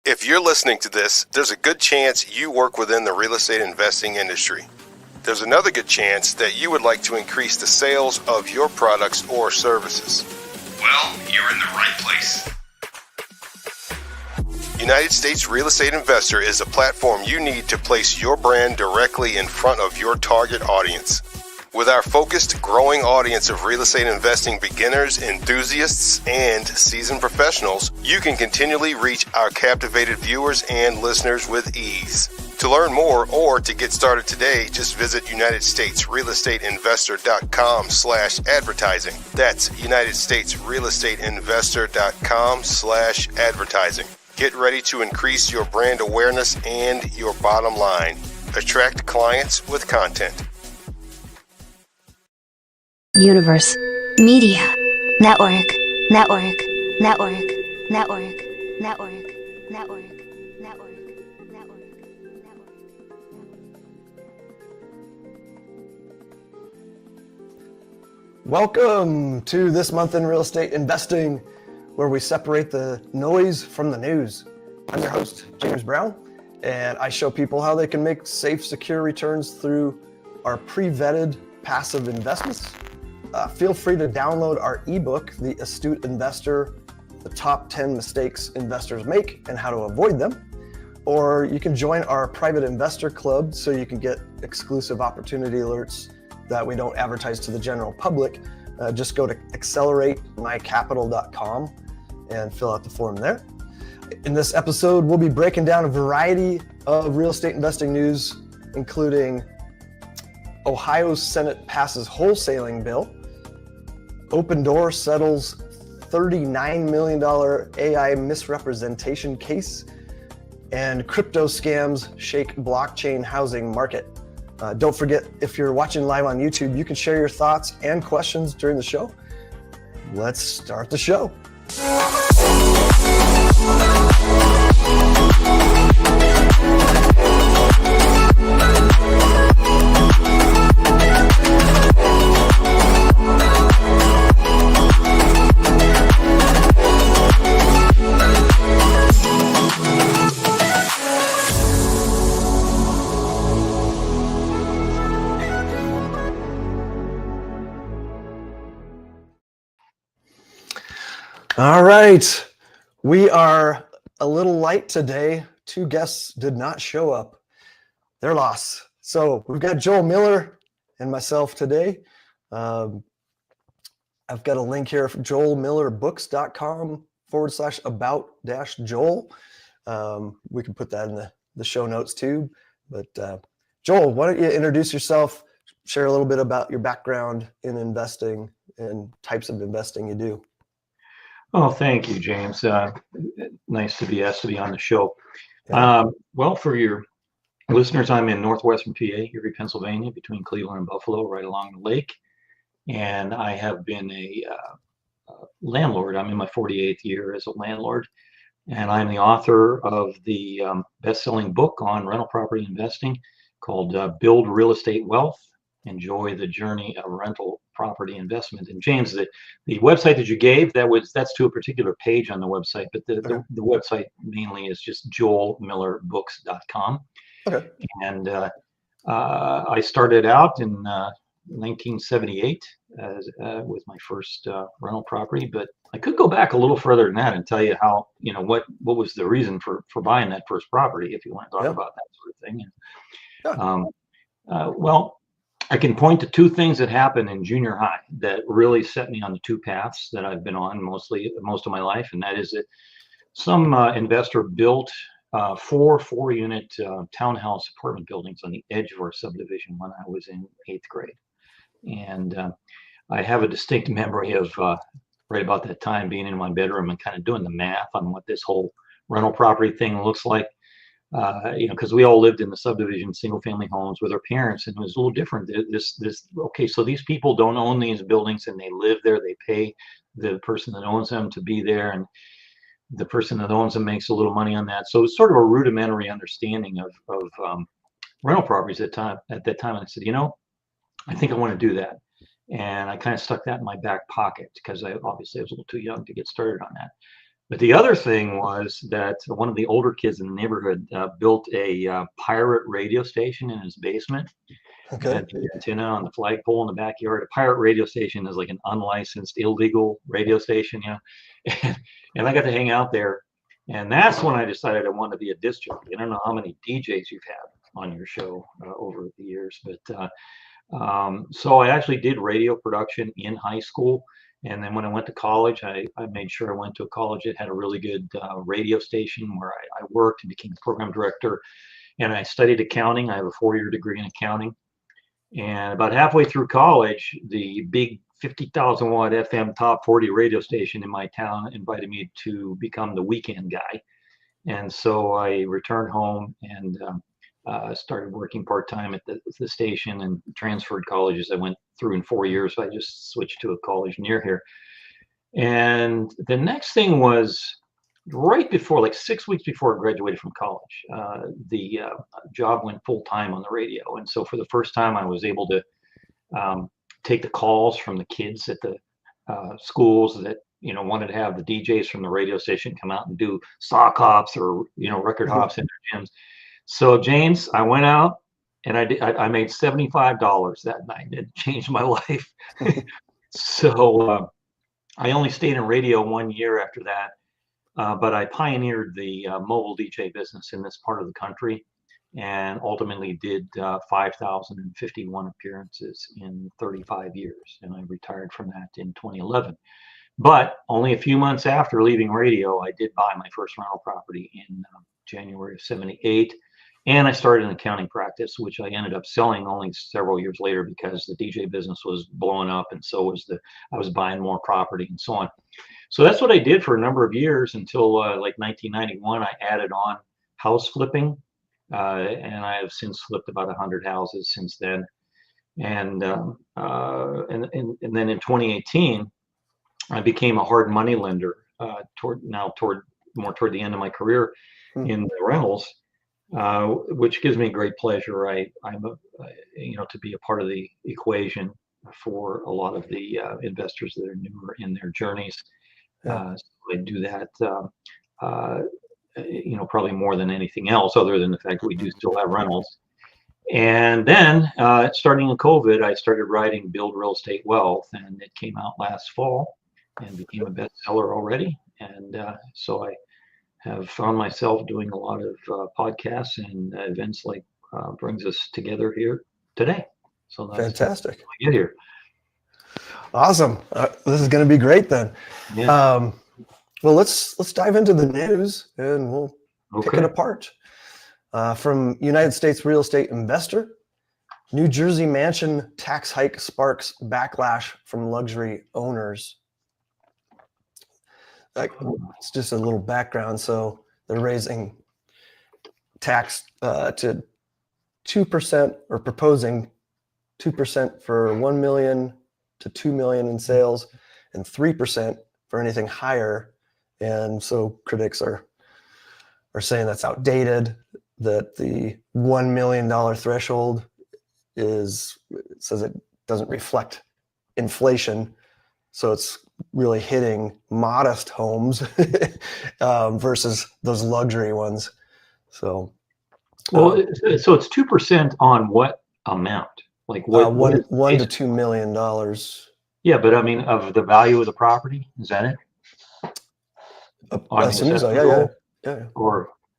If you're listening to this, there's a good chance you work within the real estate investing industry. There's another good chance that you would like to increase the sales of your products or services. Well, you're in the right place. United States Real Estate Investor is a platform you need to place your brand directly in front of your target audience. With our focused, growing audience of real estate investing beginners, enthusiasts, and seasoned professionals, you can continually reach our captivated viewers and listeners with ease. To learn more or to get started today, just visit UnitedStatesRealEstateInvestor.com/advertising. That's UnitedStatesRealEstateInvestor.com/advertising. Get ready to increase your brand awareness and your bottom line. Attract clients with content. Universe. Media. Network. Network. Network. Network. Network. Network. Network. Network. Welcome to This Month in Real Estate Investing, where we separate the noise from the news. I'm your host, James Brown, and I show people how they can make safe, secure returns through our pre-vetted passive investments. Feel free to download our ebook, The Astute Investor, the top 10 mistakes investors make and how to avoid them. Or you can join our private investor club so you can get exclusive opportunity alerts that we don't advertise to the general public. Just go to acceleratemycapital.com and fill out the form there. In this episode, we'll be breaking down a variety of real estate investing news, including Ohio Senate passes wholesaling bill, Opendoor settles $39 million AI misrepresentation case, and crypto scams shake blockchain housing market. Don't forget, if you're watching live on YouTube, you can share your thoughts and questions during the show. Let's start the show. All right, we are a little light today. Two guests did not show up. Their loss. So we've got Joel Miller and myself today. I've got a link here from joelmillerbooks.com/about-Joel. We can put that in the show notes too. But Joel, why don't you introduce yourself, share a little bit about your background in investing and types of investing you do. Oh, thank you, James. Nice to be asked to be on the show. Yeah. Well, for your listeners, I'm in northwestern PA, Erie, Pennsylvania, between Cleveland and Buffalo, right along the lake. And I have been a landlord. I'm in my 48th year as a landlord. And I'm the author of the best-selling book on rental property investing called Build Real Estate Wealth, Enjoy the Journey of Rental Property Investment. And James, the website that you gave, that's to a particular page on the website, but the website mainly is just joelmillerbooks.com. Okay. And I started out in 1978 with my first rental property, but I could go back a little further than that and tell you how, what was the reason for buying that first property, if you want to talk about that sort of thing. And, well, I can point to two things that happened in junior high that really set me on the two paths that I've been on most of my life. And that is that some investor built 4 4-unit townhouse apartment buildings on the edge of our subdivision when I was in 8th grade. And I have a distinct memory of right about that time being in my bedroom and kind of doing the math on what this whole rental property thing looks like. Because we all lived in the subdivision, single family homes with our parents, and it was a little different. Okay, so these people don't own these buildings and they live there. They pay the person that owns them to be there, and the person that owns them makes a little money on that. So it's sort of a rudimentary understanding of rental properties at that time. And I said, I think I want to do that. And I kind of stuck that in my back pocket because I was a little too young to get started on that. But the other thing was that one of the older kids in the neighborhood built a pirate radio station in his basement. Okay. Had the antenna on the flagpole in the backyard. A pirate radio station is like an unlicensed, illegal radio station, and I got to hang out there. And that's when I decided I wanted to be a disc jockey. I don't know how many DJs you've had on your show over the years, but so I actually did radio production in high school. And then when I went to college, I made sure I went to a college that had a really good radio station where I worked and became program director. And I studied accounting. I have a 4-year degree in accounting. And about halfway through college, the big 50,000 watt FM top 40 radio station in my town invited me to become the weekend guy. And so I returned home and started working part-time at the station and transferred colleges. I went through in 4 years. So I just switched to a college near here. And the next thing was right before, like 6 weeks before I graduated from college, the job went full-time on the radio. And so for the first time, I was able to take the calls from the kids at the schools that wanted to have the DJs from the radio station come out and do sock hops or record hops in their gyms. So James, I went out and I made $75 that night. It changed my life. So I only stayed in radio 1 year after that, but I pioneered the mobile DJ business in this part of the country, and ultimately did 5,051 appearances in 35 years. And I retired from that in 2011. But only a few months after leaving radio, I did buy my first rental property in January of '78. And I started an accounting practice, which I ended up selling only several years later because the DJ business was blowing up, and so was I was buying more property and so on. So that's what I did for a number of years until like 1991. I added on house flipping, and I have since flipped about 100 houses since then. And then in 2018, I became a hard money lender toward the end of my career in the rentals. Which gives me great pleasure. I'm to be a part of the equation for a lot of the investors that are newer in their journeys. So I do that, probably more than anything else, other than the fact that we do still have rentals. And then starting in COVID, I started writing Build Real Estate Wealth, and it came out last fall and became a bestseller already. And so I have found myself doing a lot of podcasts and events like brings us together here today. So that's fantastic. How I get here. Awesome. This is going to be great then. Yeah. Well, let's dive into the news and we'll pick it apart. From United States Real Estate Investor, New Jersey mansion tax hike sparks backlash from luxury owners. It's just a little background. So they're raising tax to 2%, or proposing 2% for 1 million to 2 million in sales, and 3% for anything higher. And so critics are saying that's outdated, that the $1 million threshold says it doesn't reflect inflation. So it's really hitting modest homes versus those luxury ones. So, so it's 2% on what amount? Like what? $1 to $2 million. Yeah, but I mean, of the value of the property, is that it? I assume so. Yeah.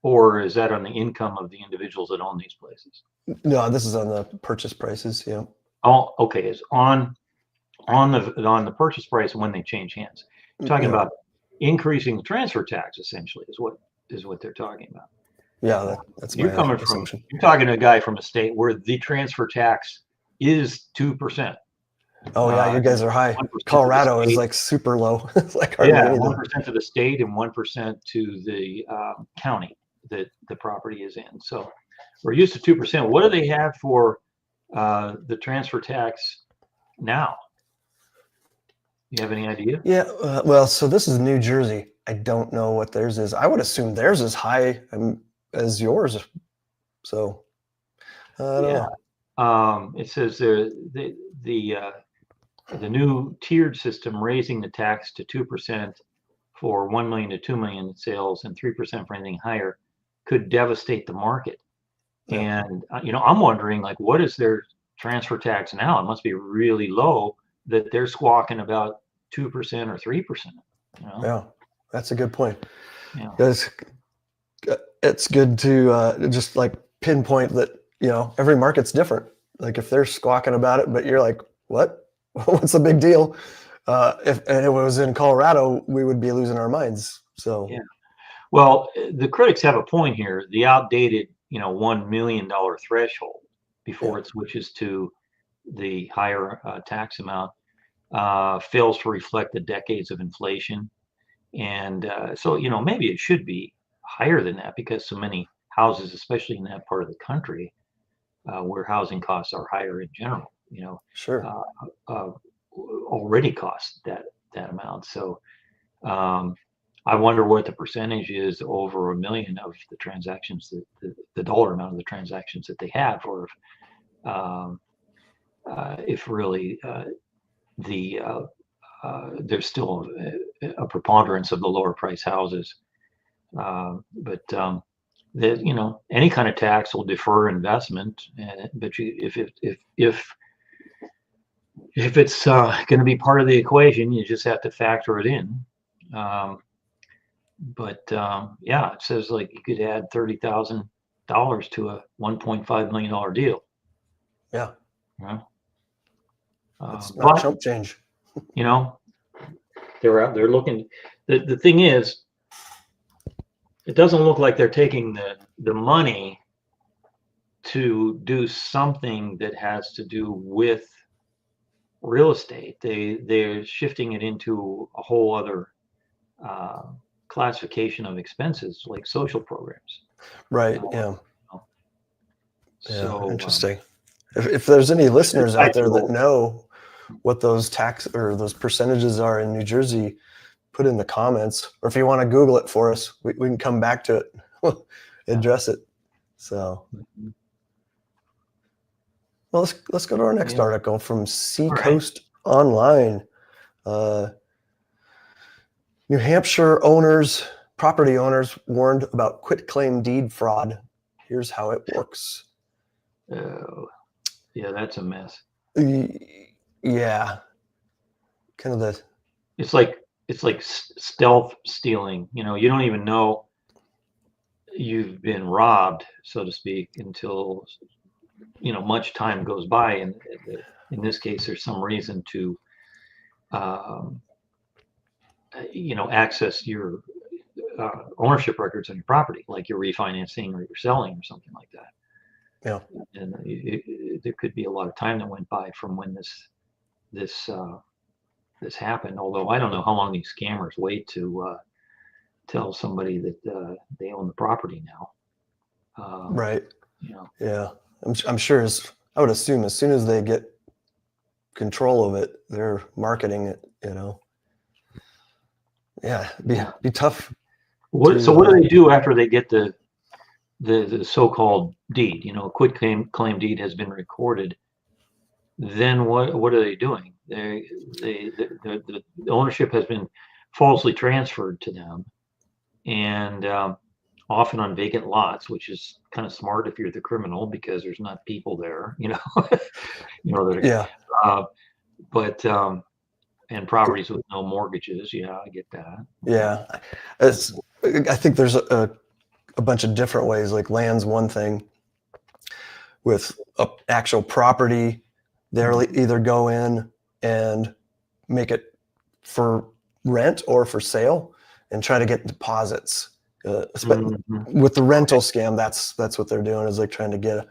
Or is that on the income of the individuals that own these places? No, this is on the purchase prices. Yeah. Oh, okay. It's on the purchase price when they change hands. You're talking about increasing the transfer tax, essentially, is what they're talking about. Yeah, that's you're coming assumption. From. You're talking to a guy from a state where the transfer tax is 2%. Oh yeah, you guys are high. Colorado is like super low. It's like 1% to the state and 1% to the county that the property is in. So we're used to 2%. What do they have for the transfer tax now? You have any idea? Yeah, well, so this is New Jersey. I don't know what theirs is. I would assume theirs is high as yours. So I don't know. It says the new tiered system raising the tax to 2% for 1 million to 2 million in sales and 3% for anything higher could devastate the market. Yeah. And I'm wondering, like, what is their transfer tax now? It must be really low that they're squawking about 2% or 3%. Yeah, that's a good point. Yeah. Because it's good to just like pinpoint that, every market's different. Like if they're squawking about it, but you're like, what? What's the big deal? If it was in Colorado, we would be losing our minds. So yeah. Well, the critics have a point here. The outdated, $1 million threshold before it switches to the higher tax amount fails to reflect the decades of inflation. And so, maybe it should be higher than that because so many houses, especially in that part of the country, where housing costs are higher in general, sure. Already cost that amount. So I wonder what the percentage is over $1 million of the transactions, the dollar amount of the transactions that they have, or if really there's still a preponderance of the lower price houses. But any kind of tax will defer investment, but if it's going to be part of the equation, you just have to factor it in. But it says like you could add $30,000 to a $1.5 million deal. Yeah. It's not chump change. They're out there looking. The thing is, it doesn't look like they're taking the money to do something that has to do with real estate. They're shifting it into a whole other classification of expenses, like social programs. Right. Yeah. So interesting. If there's any listeners out there that know what those tax or those percentages are in New Jersey, put in the comments, or if you want to Google it for us, we can come back to it, address it. So, well, let's go to our next article from Seacoast Online. New Hampshire property owners warned about quitclaim deed fraud. Here's how it works. Oh, yeah, that's a mess. Yeah, kind of it's like stealth stealing. You don't even know you've been robbed, so to speak, until much time goes by. And in this case, there's some reason to access your ownership records on your property, like you're refinancing or you're selling or something like that. Yeah. And there could be a lot of time that went by from when this happened. Although I don't know how long these scammers wait to tell somebody that they own the property now. Right. Yeah. I'm sure I would assume as soon as they get control of it, they're marketing it, Yeah, be tough. So what do they do after they get the so-called deed? Quitclaim deed has been recorded. Then what are they doing? The ownership has been falsely transferred to them, and often on vacant lots, which is kind of smart if you're the criminal because there's not people there, but and properties with no mortgages. Yeah, I get that. Yeah, I think there's a bunch of different ways. Like land's one thing. With a actual property, they'll either go in and make it for rent or for sale and try to get deposits. With the rental scam, that's what they're doing, is like trying to get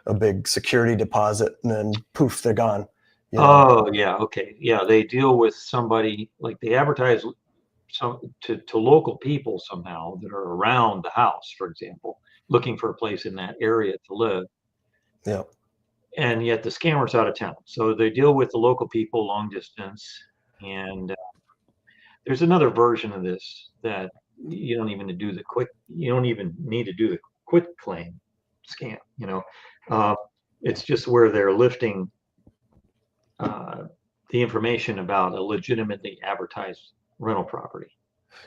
a big security deposit, and then poof, they're gone. Oh yeah, okay, yeah. They deal with somebody, like they advertise to local people somehow that are around the house, for example, looking for a place in that area to live. Yeah. And yet the scammer's out of town, so they deal with the local people long distance. And there's another version of this that you don't even need to do the quitclaim scam. It's just where they're lifting the information about a legitimately advertised rental property.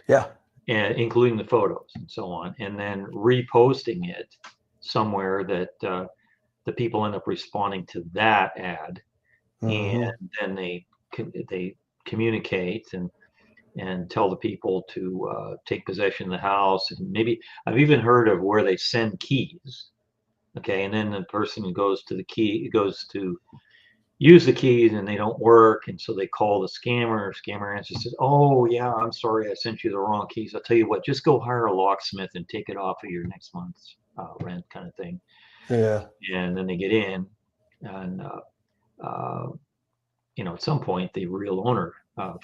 Yeah. and including the photos and so on, and then reposting it somewhere that the people end up responding to that ad, and then they communicate and tell the people to take possession of the house. And maybe I've even heard of where they send keys. Okay, and then the person goes to use the keys and they don't work, and so they call the scammer. Scammer answers, says, "Oh yeah, I'm sorry, I sent you the wrong keys. I'll tell you what, just go hire a locksmith and take it off of your next month's rent," kind of thing. Yeah. And then they get in, and at some point the real owner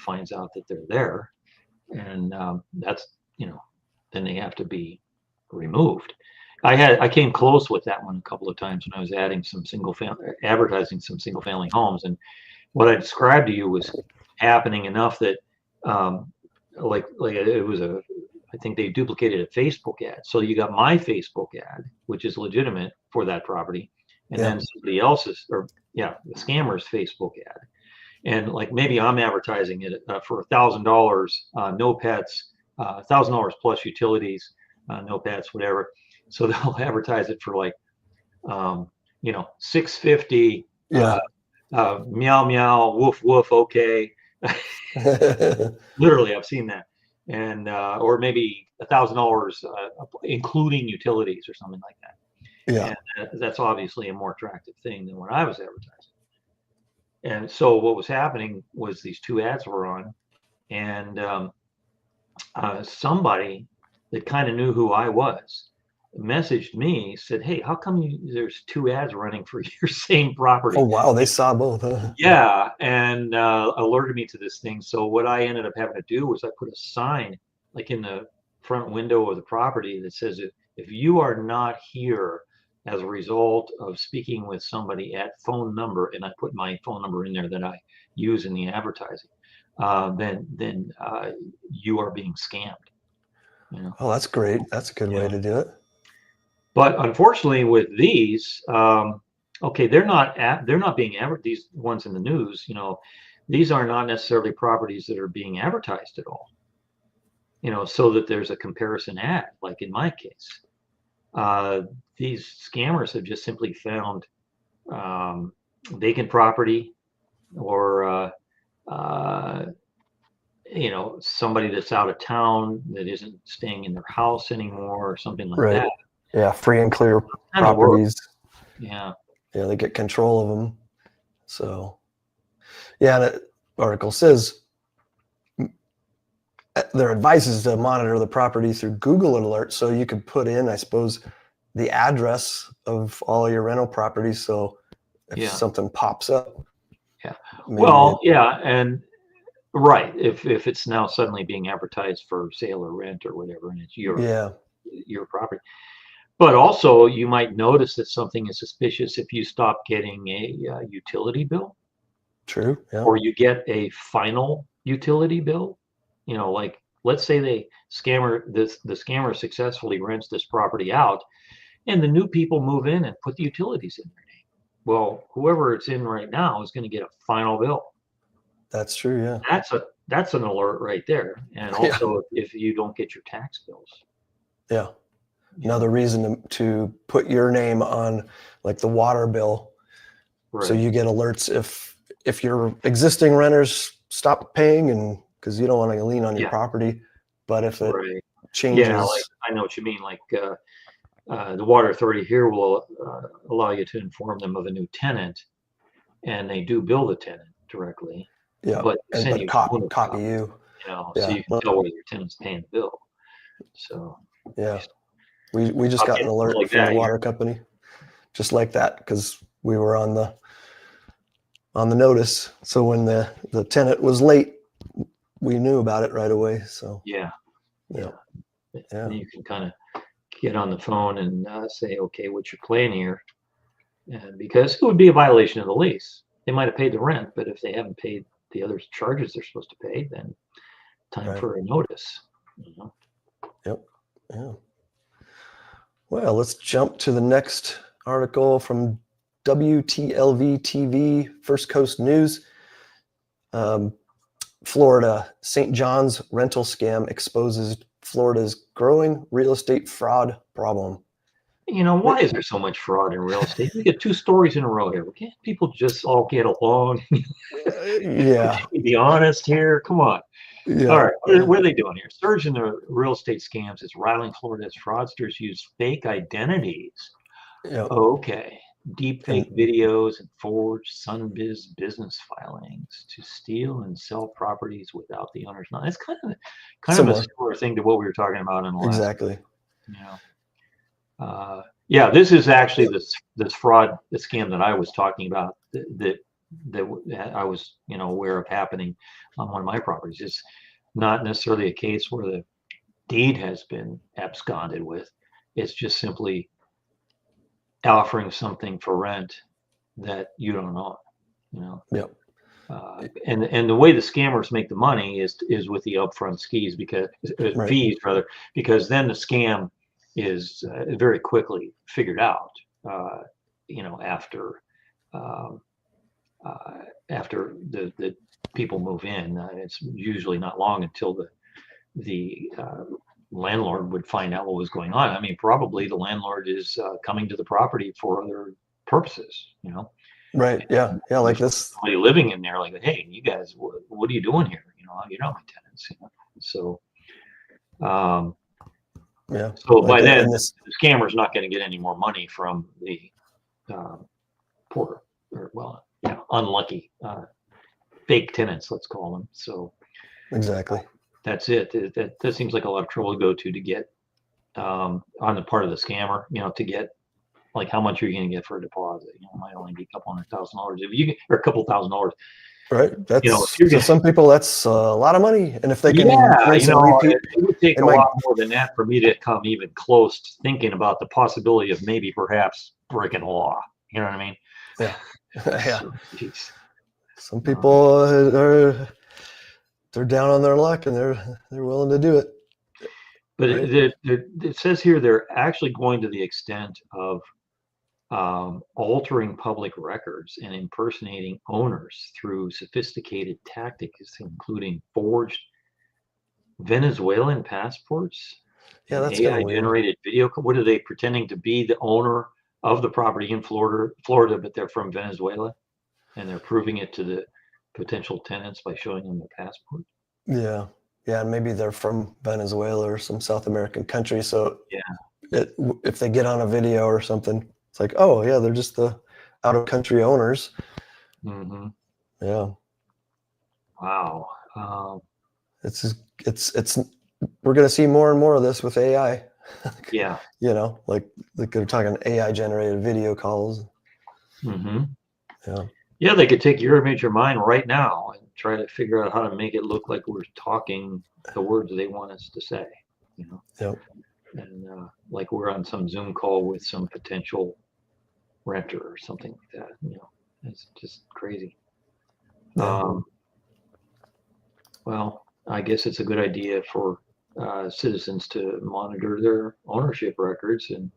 finds out that they're there, and that's then they have to be removed. I came close with that one a couple of times when I was advertising some single family homes, and what I described to you was happening enough that like it was I think they duplicated a Facebook ad. So you got my Facebook ad, which is legitimate for that property, and then somebody else's, the scammer's Facebook ad. And like maybe I'm advertising it for $1,000, no pets, $1,000 plus utilities, no pets, whatever. So they'll advertise it for like, $650. Meow meow, woof woof. Okay. Literally, I've seen that, and or maybe $1,000 including utilities or something like that. Yeah. And that's obviously a more attractive thing than what I was advertising. And so what was happening was these two ads were on, and somebody that kind of knew who I was messaged me, said, "Hey, how come there's two ads running for your same property?" Oh wow, they saw both, huh? Yeah, and alerted me to this thing. So what I ended up having to do was I put a sign like in the front window of the property that says, if you are not here as a result of speaking with somebody at phone number, and I put my phone number in there that I use in the advertising, then you are being scammed. Oh, that's great. That's a good way to do it. But unfortunately, with these, okay, they're not being advertised. These ones in the news, these are not necessarily properties that are being advertised at all. So that there's a comparison ad, like in my case. These scammers have just simply found vacant property, or somebody that's out of town that isn't staying in their house anymore, or something like that. Yeah, free and clear properties. Yeah, they get control of them. So, yeah, the article says their advice is to monitor the property through Google Alerts, so you could put in, I suppose, the address of all your rental properties. So if something pops up, and right, if it's now suddenly being advertised for sale or rent or whatever, and it's your property. But also, you might notice that something is suspicious if you stop getting a utility bill. True. Yeah. Or you get a final utility bill. Like let's say the scammer successfully rents this property out, and the new people move in and put the utilities in their name. Well, whoever it's in right now is going to get a final bill. That's true. Yeah. That's an alert right there. And also, if you don't get your tax bills. Yeah. Another reason to put your name on like the water bill, so you get alerts if your existing renters stop paying, and because you don't want to lean on your property, but if it changes, I know what you mean. Like the water authority here will allow you to inform them of a new tenant, and they do bill the tenant directly. Yeah, but send you copy you. So you can tell whether your tenant's paying the bill. So we just got an alert from the water company, just like that, because we were on the notice. So when the tenant was late, we knew about it right away. So yeah. And you can kind of get on the phone and say, okay, what's your plan here? And because it would be a violation of the lease. They might have paid the rent, but if they haven't paid the other charges they're supposed to pay, then time for a notice. Yep. Yeah. Well, let's jump to the next article from WTLV TV, First Coast News. Florida, St. John's rental scam exposes Florida's growing real estate fraud problem. You know, why is there so much fraud in real estate? We get 2 stories in a row here. Can't people just all get along? Yeah. Be honest here. Come on. Yeah. All right. What are they doing here? Surge in the real estate scams is rivaling Florida's fraudsters use fake identities. Yep. Okay. Deepfake videos and forged Sunbiz business filings to steal and sell properties without the owner's knowledge. It's kind of a similar thing to what we were talking about in the last. Exactly. Yeah, this is actually this fraud, the scam that I was talking about that I was aware of happening on one of my properties. It's not necessarily a case where the deed has been absconded with. It's just simply offering something for rent that you don't own. Yep. And the way the scammers make the money is with the upfront fees because then the scam is very quickly figured out. After the people move in, it's usually not long until the landlord would find out what was going on. I mean, probably the landlord is coming to the property for other purposes. Right. Yeah. Yeah. Like this. Somebody living in there, like, hey, you guys, what are you doing here? You're not my tenants. So. Yeah. So by then, the scammer's not going to get any more money from the poor, unlucky fake tenants, let's call them. So exactly. That's it. That seems like a lot of trouble to get on the part of the scammer. To get like how much are you going to get for a deposit? It might only be a couple $100,000 if you or a couple $1,000. Right. That's to some people that's a lot of money, and if they can, it would take a lot more than that for me to come even close to thinking about the possibility of maybe perhaps breaking a law. You know what I mean? Yeah. Yeah. So, some people they're down on their luck and they're willing to do it. But right? It says here they're actually going to the extent of altering public records and impersonating owners through sophisticated tactics, including forged Venezuelan passports. Yeah, that's AI-generated video. What are they pretending to be the owner of the property in Florida, but they're from Venezuela, and they're proving it to the potential tenants by showing them the passport. Yeah, yeah, and maybe they're from Venezuela or some South American country. So if they get on a video or something, it's like, oh yeah, they're just the out-of-country owners. Mm-hmm. Yeah. Wow. It's we're gonna see more and more of this with AI. Yeah. Like they're talking AI-generated video calls. Mm-hmm. Yeah. Yeah, they could take your image or mine right now and try to figure out how to make it look like we're talking the words they want us to say. Yep. And like we're on some Zoom call with some potential renter or something like that. It's just crazy. Yeah. Well, I guess it's a good idea for citizens to monitor their ownership records and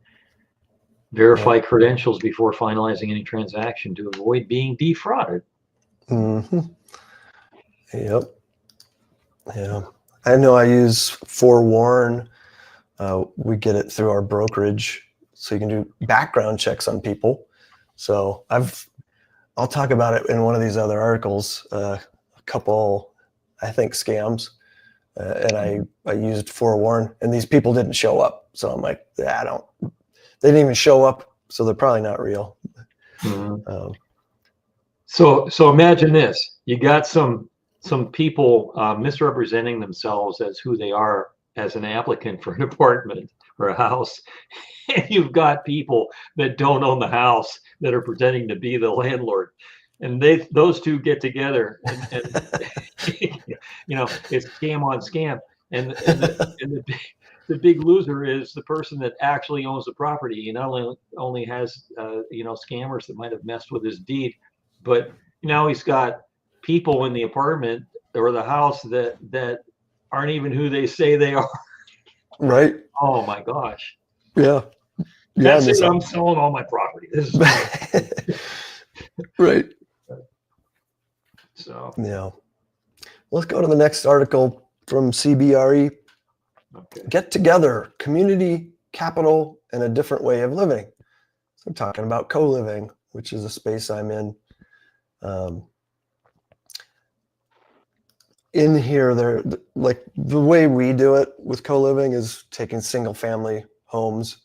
verify credentials before finalizing any transaction to avoid being defrauded. Mm-hmm. Yep. Yeah. I know I use Forewarn. We get it through our brokerage, so you can do background checks on people. So I'll talk about it in one of these other articles. A couple, I think, scams, and I used Forewarn, and these people didn't show up. So I'm like, they didn't even show up, so they're probably not real. Mm-hmm. So imagine this: you got some people misrepresenting themselves as who they are as an applicant for an apartment or a house, and you've got people that don't own the house that are pretending to be the landlord, and those two get together, and it's scam on scam, and the big loser is the person that actually owns the property. Not only has scammers that might have messed with his deed, but now he's got people in the apartment or the house that aren't even who they say they are. Right. Oh my gosh. Yeah. That's it. I'm selling all my property. This is right. So yeah. Let's go to the next article from CBRE. Okay. Get together, community, capital, and a different way of living. So I'm talking about co-living, which is a space I'm in. In here, they're like the way we do it with co-living is taking single family homes,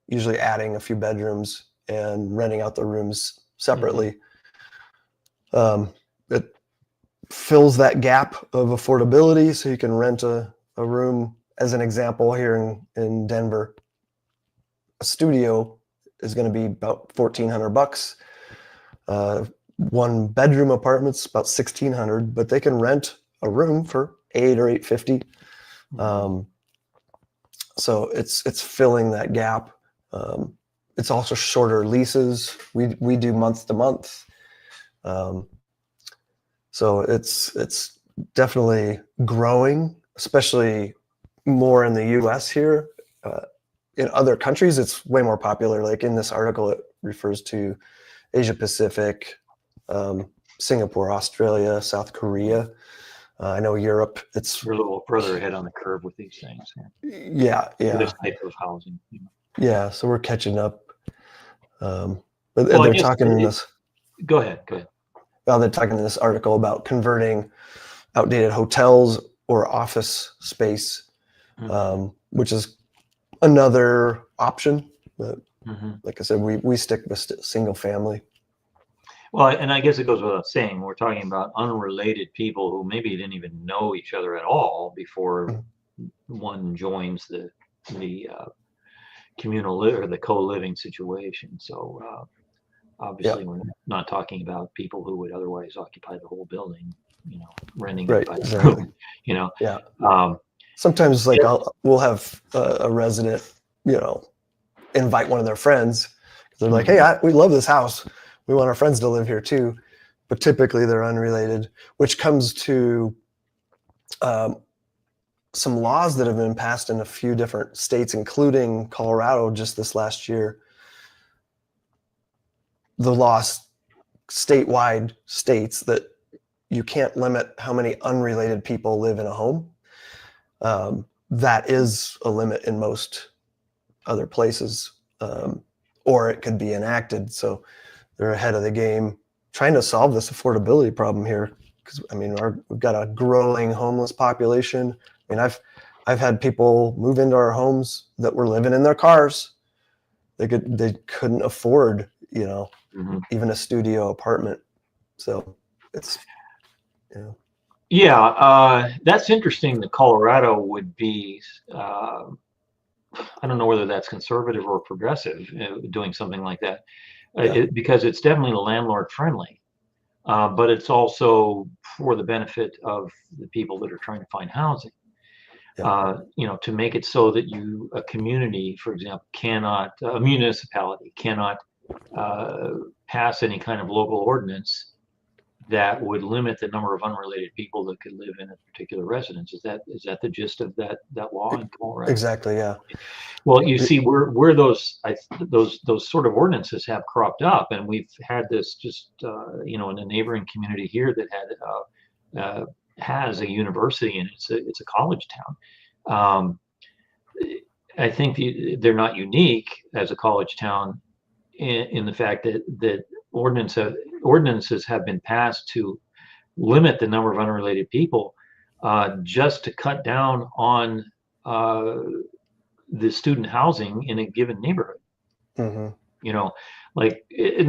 usually adding a few bedrooms and renting out the rooms separately. It fills that gap of affordability, so you can rent a room. As an example, here in Denver, a studio is going to be about $1,400. One bedroom apartment's about $1,600, but they can rent a room for $800 or $850. So it's filling that gap. It's also shorter leases. We do month to month. So it's definitely growing, especially more in the US here. In other countries, it's way more popular. Like in this article, it refers to Asia Pacific, Singapore, Australia, South Korea. I know Europe, We're a little further ahead on the curve with these things. Yeah. This type of housing. Yeah, so we're catching up. But they're talking in this. Go ahead. Well, they're talking in this article about converting outdated hotels or office space, which is another option. But like I said, we stick with single family. Well, and I guess it goes without saying, we're talking about unrelated people who maybe didn't even know each other at all before one joins the communal or the co-living situation. So obviously, we're not talking about people who would otherwise occupy the whole building, renting it by the room, Yeah. Sometimes we'll have a resident, invite one of their friends. They're like, hey, we love this house. We want our friends to live here too. But typically they're unrelated, which comes to some laws that have been passed in a few different states, including Colorado just this last year. The law statewide states that you can't limit how many unrelated people live in a home. That is a limit in most other places, or it could be enacted. So they're ahead of the game trying to solve this affordability problem here. Because we've got a growing homeless population. I've had people move into our homes that were living in their cars. They couldn't afford, even a studio apartment. So it's, that's interesting that Colorado would be, I don't know whether that's conservative or progressive, doing something like that, because it's definitely landlord friendly, but it's also for the benefit of the people that are trying to find housing. To make it so that a community, for example, a municipality cannot pass any kind of local ordinance that would limit the number of unrelated people that could live in a particular residence. Is that the gist of that law in Colorado? Exactly. Yeah. Well, you see, where those sort of ordinances have cropped up, and we've had this just in a neighboring community here that has a university, and it's a college town. I think they're not unique as a college town in the fact that ordinances have been passed to limit the number of unrelated people, just to cut down on the student housing in a given neighborhood. In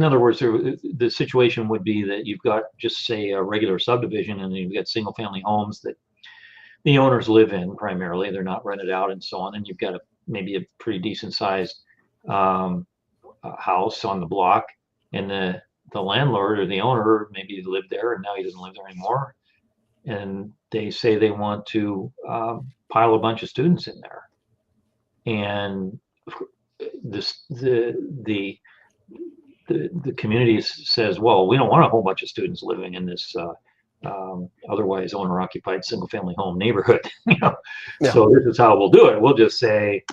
other words, the situation would be that you've got just say a regular subdivision, and you've got single family homes that the owners live in primarily. They're not rented out and so on. And you've got maybe a pretty decent sized house on the block, and the landlord or the owner maybe lived there and now he doesn't live there anymore, and they say they want to pile a bunch of students in there, and the community says, well, we don't want a whole bunch of students living in this otherwise owner occupied single family home neighborhood. So this is how we'll do it. We'll just say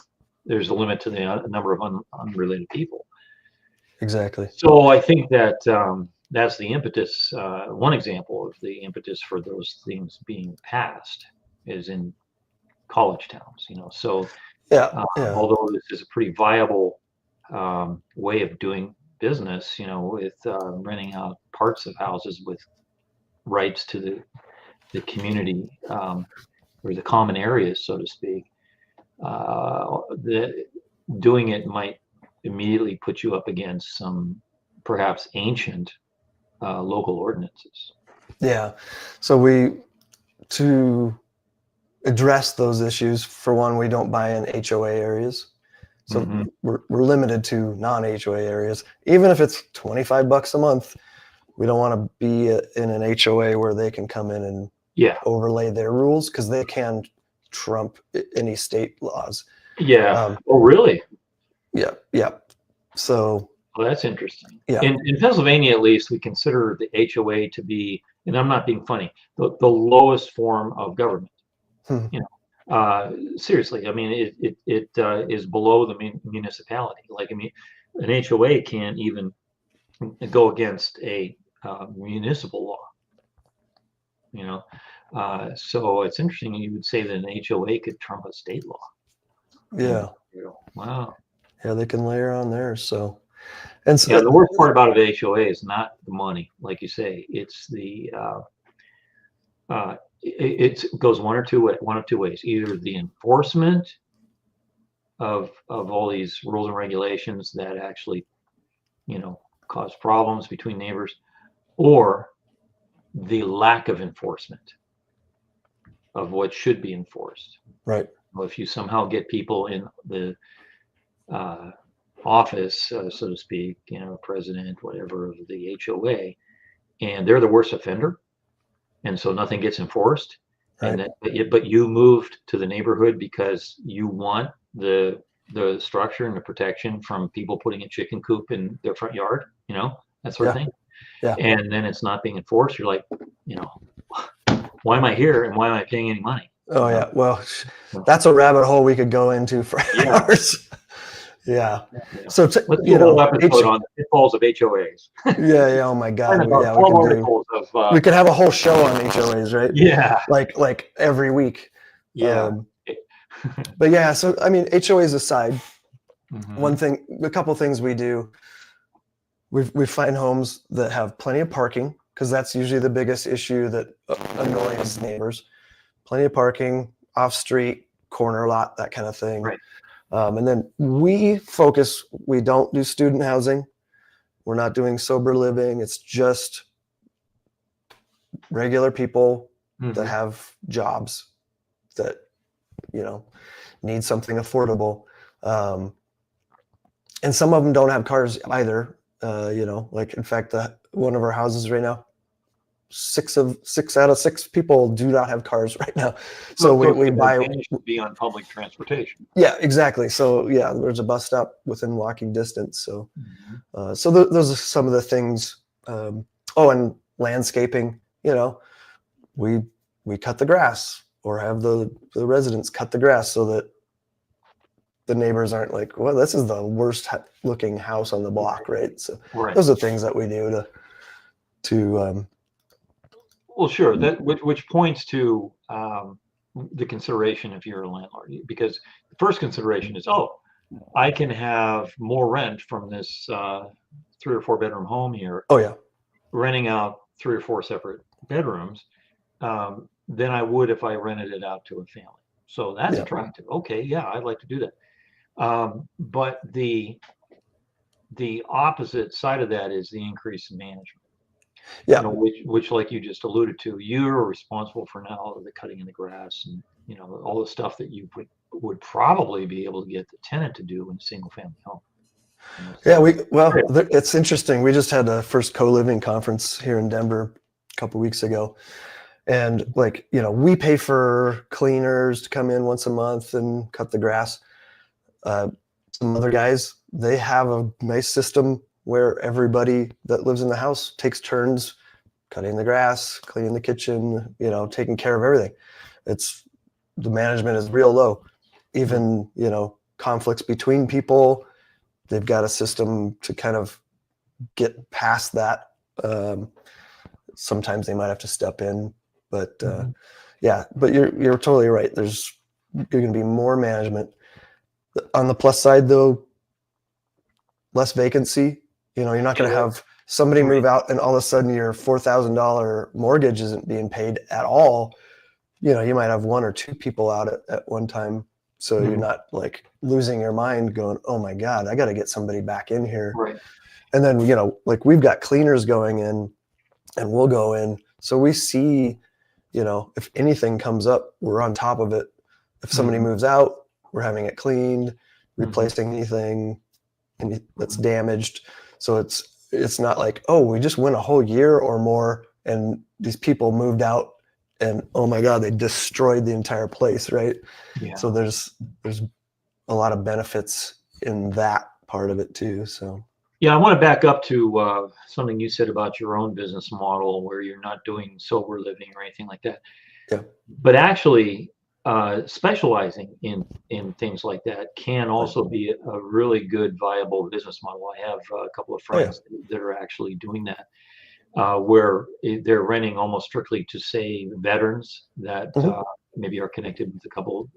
there's a limit to the number of unrelated people. Exactly. So I think that that's the impetus. One example of the impetus for those things being passed is in college towns. So Yeah. Yeah. although this is a pretty viable way of doing business, with renting out parts of houses with rights to the community, or the common areas, so to speak, doing it might immediately put you up against some perhaps ancient local ordinances. Yeah. So to address those issues, for one, we don't buy in HOA areas. So we're limited to non-HOA areas. Even if it's $25 a month, we don't want to be in an HOA where they can come in and overlay their rules, because they can trump any state laws. Yeah. Oh, really? Yeah. Yeah. So. Well, that's interesting. Yeah. In Pennsylvania, at least, we consider the HOA to be, and I'm not being funny, the lowest form of government. Seriously, I mean, it is below the municipality. Like, I mean, an HOA can't even go against a municipal law. So it's interesting. You would say that an HOA could trump a state law. Yeah. Wow. Yeah, they can layer on there. So, and so, yeah, the worst part about an HOA is not the money, like you say. It's the it goes one of two ways. Either the enforcement of all these rules and regulations that actually, cause problems between neighbors, or the lack of enforcement of what should be enforced. Right. Well, if you somehow get people in the office, so to speak, president, whatever, of the HOA, and they're the worst offender, and so nothing gets enforced, right. but you moved to the neighborhood because you want the structure and the protection from people putting a chicken coop in their front yard, that sort of thing. Yeah. And then it's not being enforced. You're like, why am I here and why am I paying any money? Oh, yeah. Well, that's a rabbit hole we could go into for hours. Yeah. So, let's do a whole episode on the pitfalls of HOAs. Yeah. Oh my God. We could have a whole show on HOAs, right? Yeah. Like every week. Yeah. But yeah, so I mean, HOAs aside, a couple things we do. We find homes that have plenty of parking, because that's usually the biggest issue that annoys neighbors. Plenty of parking, off street, corner lot, that kind of thing. Right. And then we don't do student housing. We're not doing sober living. It's just regular people that have jobs that, need something affordable. And some of them don't have cars either. Like, in fact, one of our houses right now, 6 out of 6 people do not have cars right now. So we buy to be on public transportation. Yeah, exactly. So yeah, there's a bus stop within walking distance. So, so those are some of the things. And landscaping. We cut the grass, or have the residents cut the grass, so that the neighbors aren't like, well, this is the worst looking house on the block, right? So those are things that we do to well, sure. That which points to the consideration if you're a landlord, because the first consideration is, I can have more rent from this 3 or 4 bedroom home here. Oh yeah, renting out 3 or 4 separate bedrooms than I would if I rented it out to a family. So that's attractive. Okay, yeah, I'd like to do that. But the opposite side of that is the increase in management. Yeah. Which, like you just alluded to, you're responsible for now the cutting in the grass and all the stuff that you would probably be able to get the tenant to do in a single family home. Yeah, it's interesting. We just had a first co-living conference here in Denver a couple weeks ago, and we pay for cleaners to come in once a month and cut the grass. Some other guys, they have a nice system where everybody that lives in the house takes turns cutting the grass, cleaning the kitchen, taking care of everything. The management is real low. Even, conflicts between people, they've got a system to kind of get past that. Sometimes they might have to step in, but yeah, but you're totally right. There's going to be more management. On the plus side, though, less vacancy. You know, you're not going to have somebody move out and all of a sudden your $4,000 mortgage isn't being paid at all. You know, you might have one or two people out at one time. So you're not like losing your mind going, oh my God, I got to get somebody back in here. Right. And then, you know, like we've got cleaners going in and we'll go in. So we see, you know, if anything comes up, we're on top of it. If somebody moves out, we're having it cleaned, replacing anything that's damaged. So it's not like, oh, we just went a whole year or more and these people moved out and oh my God, they destroyed the entire place, right? Yeah. So there's a lot of benefits in that part of it too. So yeah, I want to back up to something you said about your own business model where you're not doing sober living or anything like that. Yeah. But actually, specializing in things like that can also be a really good, viable business model. I have a couple of friends that are actually doing that, where they're renting almost strictly to, say, veterans that maybe are connected with a couple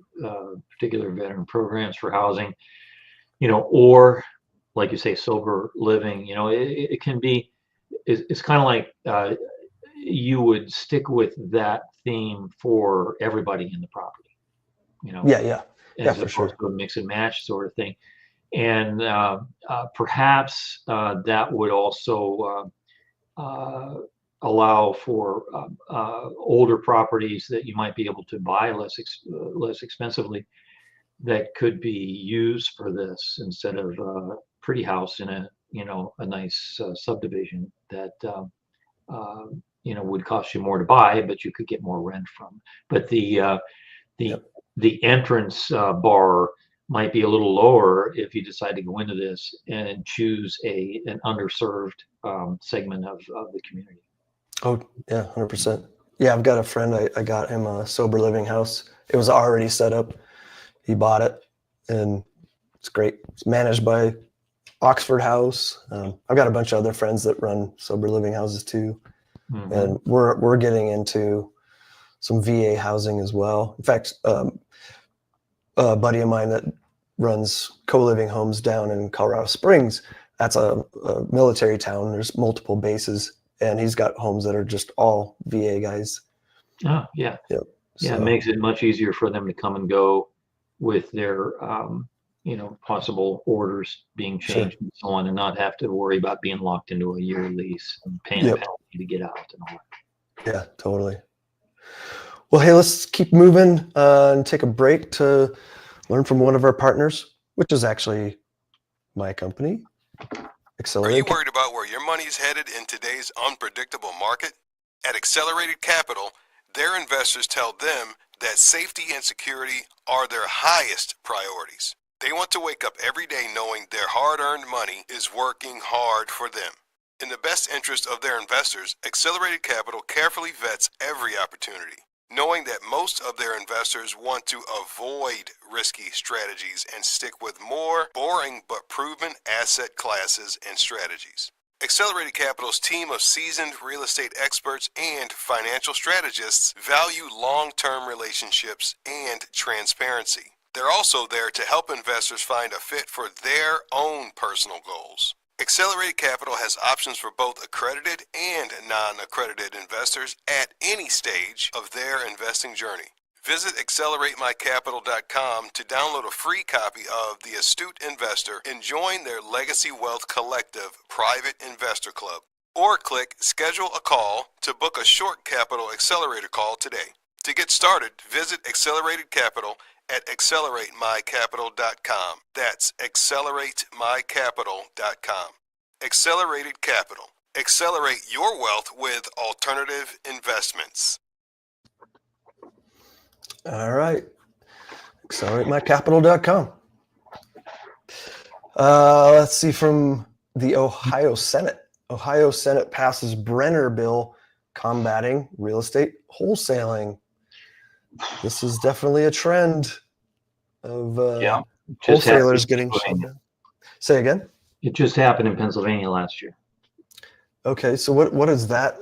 particular veteran programs for housing, you know, or like you say, sober living. You know, it can be, it's kind of like you would stick with that theme for everybody in the property, you know. As for sure. to a mix and match sort of thing. And perhaps that would also allow for older properties that you might be able to buy less expensively that could be used for this instead of a pretty house in a, you know, a nice subdivision that you know, would cost you more to buy, but you could get more rent from. But the entrance bar might be a little lower if you decide to go into this and choose an underserved segment of the community. Oh yeah, 100%. Yeah, I've got a friend. I got him a sober living house. It was already set up. He bought it, and it's great. It's managed by Oxford House. I've got a bunch of other friends that run sober living houses too, and we're getting into some VA housing as well. In fact, a buddy of mine that runs co-living homes down in Colorado Springs, that's a military town. There's multiple bases, and he's got homes that are just all VA guys. Oh, yeah. Yep. Yeah, So, it makes it much easier for them to come and go with their, you know, possible orders being changed and so on, and not have to worry about being locked into a year lease and paying a penalty to get out and all that. yeah, totally. Well, hey, let's keep moving and take a break to learn from one of our partners, which is actually my company, Accelerate. Are you worried about where your money is headed in today's unpredictable market? At Accelerated Capital, their investors tell them that safety and security are their highest priorities. They want to wake up every day knowing their hard-earned money is working hard for them. In the best interest of their investors, Accelerated Capital carefully vets every opportunity, knowing that most of their investors want to avoid risky strategies and stick with more boring but proven asset classes and strategies. Accelerated Capital's team of seasoned real estate experts and financial strategists value long-term relationships and transparency. They're also there to help investors find a fit for their own personal goals. Accelerated Capital has options for both accredited and non-accredited investors at any stage of their investing journey. Visit AccelerateMyCapital.com to download a free copy of The Astute Investor and join their Legacy Wealth Collective Private Investor Club. Or click Schedule a Call to book a short Capital Accelerator call today. To get started, visit Accelerated Capital at AccelerateMyCapital.com. That's AccelerateMyCapital.com. Accelerated Capital. Accelerate your wealth with alternative investments. All right. AccelerateMyCapital.com. Let's see from the Ohio Senate. Ohio Senate passes Brenner bill combating real estate wholesaling. This is definitely a trend of wholesalers getting shut down. Say again? It just happened in Pennsylvania last year. Okay, so what is that?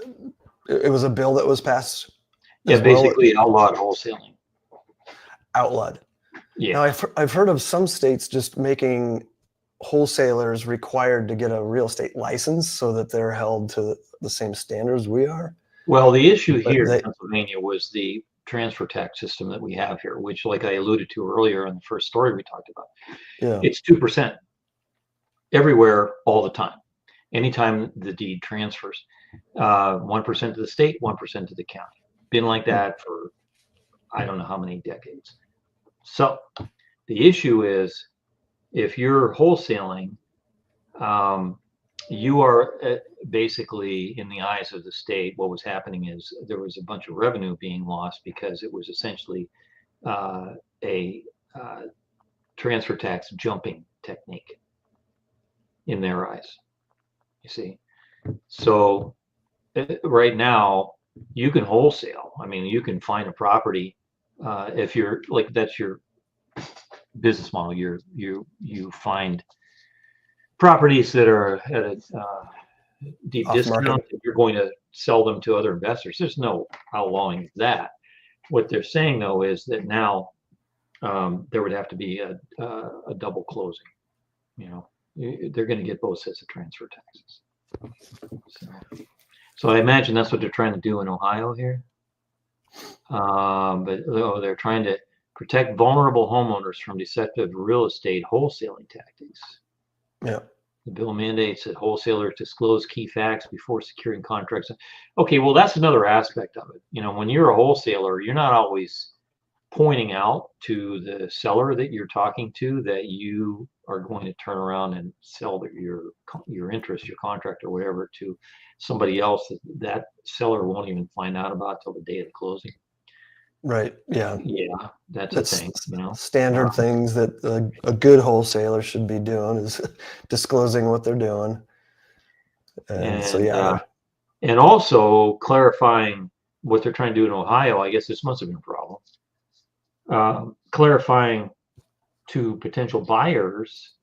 It was a bill that was passed. Yeah, as well, basically outlawed wholesaling. outlawed. Yeah. Now I've heard of some states just making wholesalers required to get a real estate license so that they're held to the same standards we are. Well, the issue But here in Pennsylvania was the transfer tax system that we have here, which, like I alluded to earlier in the first story we talked about, yeah, it's 2% everywhere all the time. Anytime the deed transfers, 1% to the state, 1% to the county. Been like that for I don't know how many decades. So the issue is, if you're wholesaling, you are basically, in the eyes of the state, what was happening is there was a bunch of revenue being lost because it was essentially a transfer tax jumping technique in their eyes. You see, so right now you can wholesale. I mean, you can find a property if you're like, that's your business model. You find properties that are at a deep Off discount, market. and you're going to sell them to other investors. There's no outlawing of that. What they're saying, though, is that now there would have to be a double closing. You know, they're going to get both sets of transfer taxes. So I imagine that's what they're trying to do in Ohio here. But they're trying to protect vulnerable homeowners from deceptive real estate wholesaling tactics. Yeah. The bill mandates that wholesalers disclose key facts before securing contracts. Okay, well, that's another aspect of it. You know, when you're a wholesaler, you're not always pointing out to the seller that you're talking to that you are going to turn around and sell your interest, your contract, or whatever to somebody else that seller won't even find out about till the day of the closing. Right. Yeah. Yeah, that's a thing. You know, standard things that a good wholesaler should be doing is disclosing what they're doing. And so, yeah. And also clarifying what they're trying to do in Ohio. I guess this must have been a problem. Clarifying to potential buyers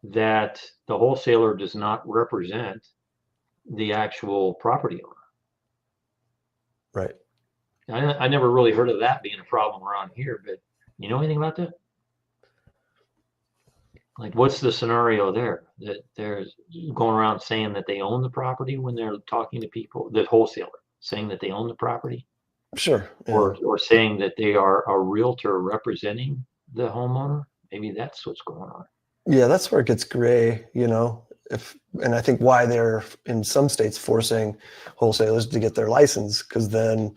that the wholesaler does not represent the actual property owner. Right. I never really heard of that being a problem around here, but you know anything about that? Like, what's the scenario there? That they're going around saying that they own the property when they're talking to people, the wholesaler saying that they own the property? Sure. Yeah. Or saying that they are a realtor representing the homeowner? Maybe that's what's going on. Yeah, that's where it gets gray, you know. And I think why they're in some states forcing wholesalers to get their license, because then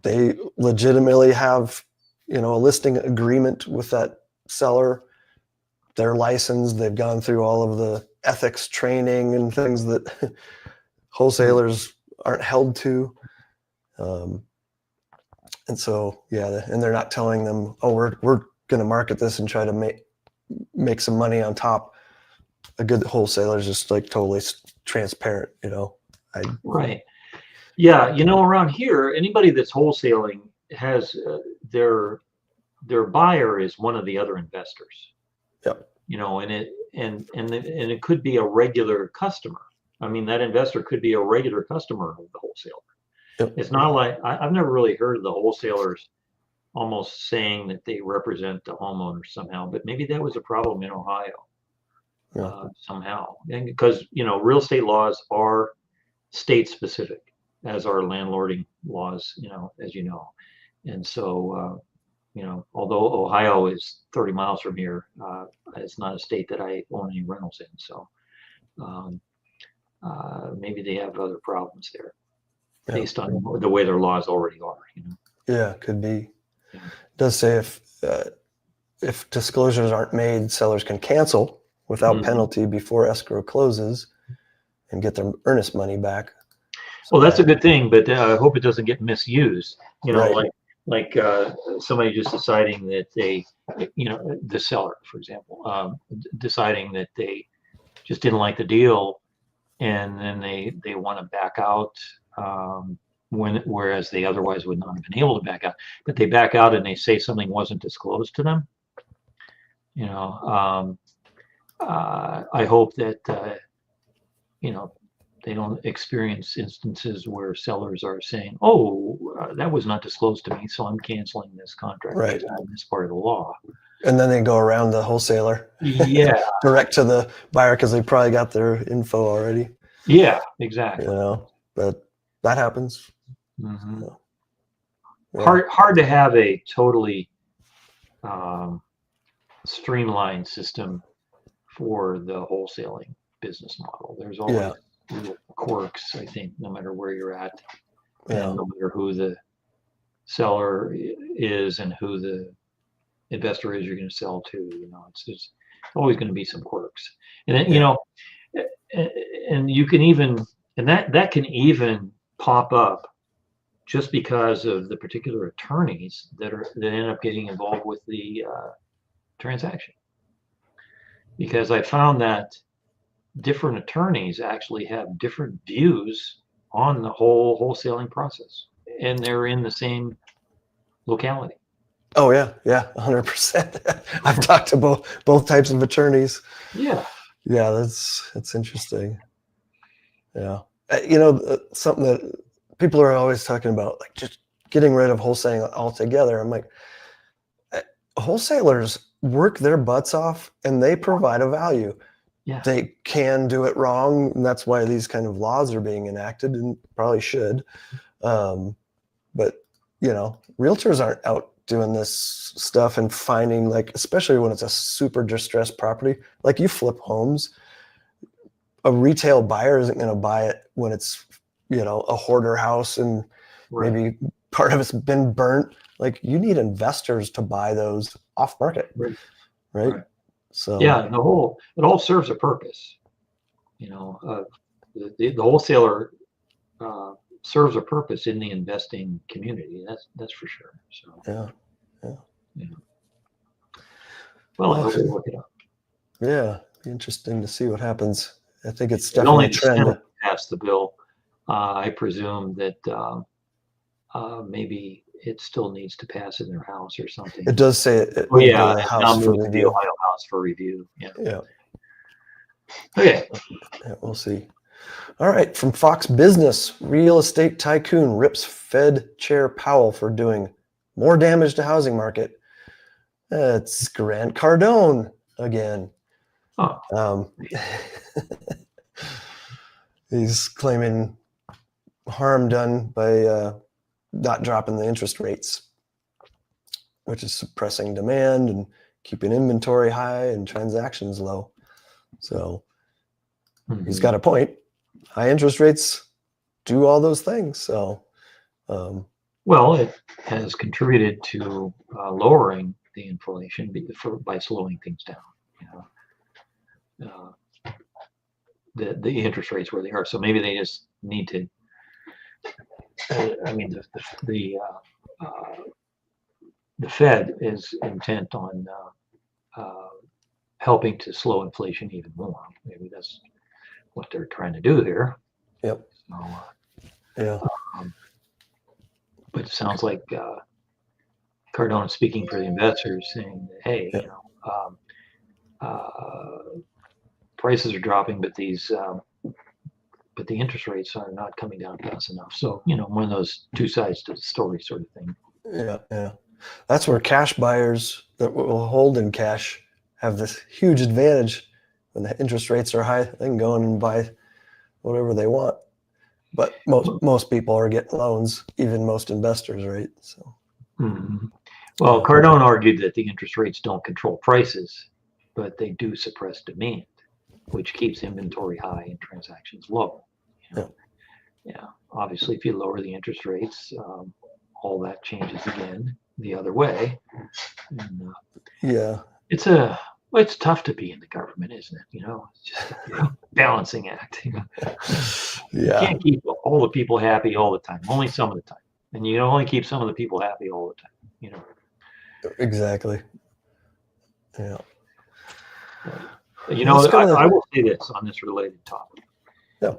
they legitimately have, you know, a listing agreement with that seller. They're licensed. They've gone through all of the ethics training and things that wholesalers aren't held to. And so, yeah, and they're not telling them, oh, we're going to market this and try to make some money on top. A good wholesaler is just like totally transparent, you know. Right. Yeah, you know, around here, anybody that's wholesaling has their buyer is one of the other investors. Yep. You know, and it could be a regular customer. I mean, that investor could be a regular customer of the wholesaler. Yep. It's not like I've never really heard of the wholesalers almost saying that they represent the homeowner somehow, but maybe that was a problem in Ohio. Yeah. Somehow, and because, you know, real estate laws are state specific, as are landlording laws, you know, as you know. And so, you know, although Ohio is 30 miles from here, it's not a state that I own any rentals in. So maybe they have other problems there based on the way their laws already are, you know. Yeah, could be. Yeah. It does say if disclosures aren't made, sellers can cancel without penalty before escrow closes and get their earnest money back. Well, that's a good thing, but I hope it doesn't get misused. You know, right. like somebody just deciding that they, you know, the seller, for example, deciding that they just didn't like the deal, and then they want to back out whereas they otherwise would not have been able to back out. But they back out and they say something wasn't disclosed to them. You know, I hope that you know, they don't experience instances where sellers are saying, "Oh, that was not disclosed to me, so I'm canceling this contract Right. because I'm this part of the law." And then they go around the wholesaler. Yeah. Direct to the buyer because they probably got their info already. Yeah, exactly. You know, but that happens. Mm-hmm. Yeah. Hard to have a totally streamlined system for the wholesaling business model. There's always little quirks, I think, no matter where you're at, and no matter who the seller is and who the investor is you're going to sell to. You know, it's always going to be some quirks, and then, you know, and you can even, and that can even pop up just because of the particular attorneys that end up getting involved with the transaction. Because I found that different attorneys actually have different views on the whole wholesaling process, and they're in the same locality. Oh yeah, 100%. I've talked to both types of attorneys. Yeah, that's interesting. Yeah, you know, something that people are always talking about, like just getting rid of wholesaling altogether. I'm like, wholesalers work their butts off and they provide a value. Yeah, they can do it wrong, and that's why these kind of laws are being enacted, and probably should. But you know, realtors aren't out doing this stuff and finding, like, especially when it's a super distressed property. Like, you flip homes, a retail buyer isn't going to buy it when it's, you know, a hoarder house and maybe part of it's been burnt. Like, you need investors to buy those off market, right? So yeah, it all serves a purpose. You know, the wholesaler serves a purpose in the investing community. That's for sure. So yeah. Well, I hope we look it up. Yeah, be interesting to see what happens. I think it's definitely a trend. Senate passed the bill. I presume that maybe it still needs to pass in their house or something. It does say it. Oh yeah, the House for review. The Ohio House for review. Yeah. Okay. Yeah, we'll see. All right, from Fox Business, real estate tycoon rips Fed Chair Powell for doing more damage to housing market. It's Grant Cardone again. Oh. He's claiming harm done by not dropping the interest rates, which is suppressing demand and keeping inventory high and transactions low. So he's got a point. High interest rates do all those things. So, well, it has contributed to lowering the inflation by slowing things down. You know, the interest rates where they are. So maybe they just need to. I mean, the Fed is intent on helping to slow inflation even more. Maybe that's what they're trying to do here. Yep. So, but it sounds like Cardone is speaking for the investors, saying that, hey, you know, prices are dropping, but but the interest rates are not coming down fast enough. So, you know, one of those two sides to the story sort of thing. Yeah. That's where cash buyers that will hold in cash have this huge advantage. When the interest rates are high, they can go in and buy whatever they want. But most people are getting loans, even most investors, right? So, well, Cardone argued that the interest rates don't control prices, but they do suppress demand, which keeps inventory high and transactions low. You know? Yeah. Obviously, if you lower the interest rates, all that changes again the other way. And, it's tough to be in the government, isn't it? You know, it's just a balancing act. You can't keep all the people happy all the time, only some of the time. And you only keep some of the people happy all the time, you know. Exactly. Yeah. You know, I will say this on this related topic. Yeah.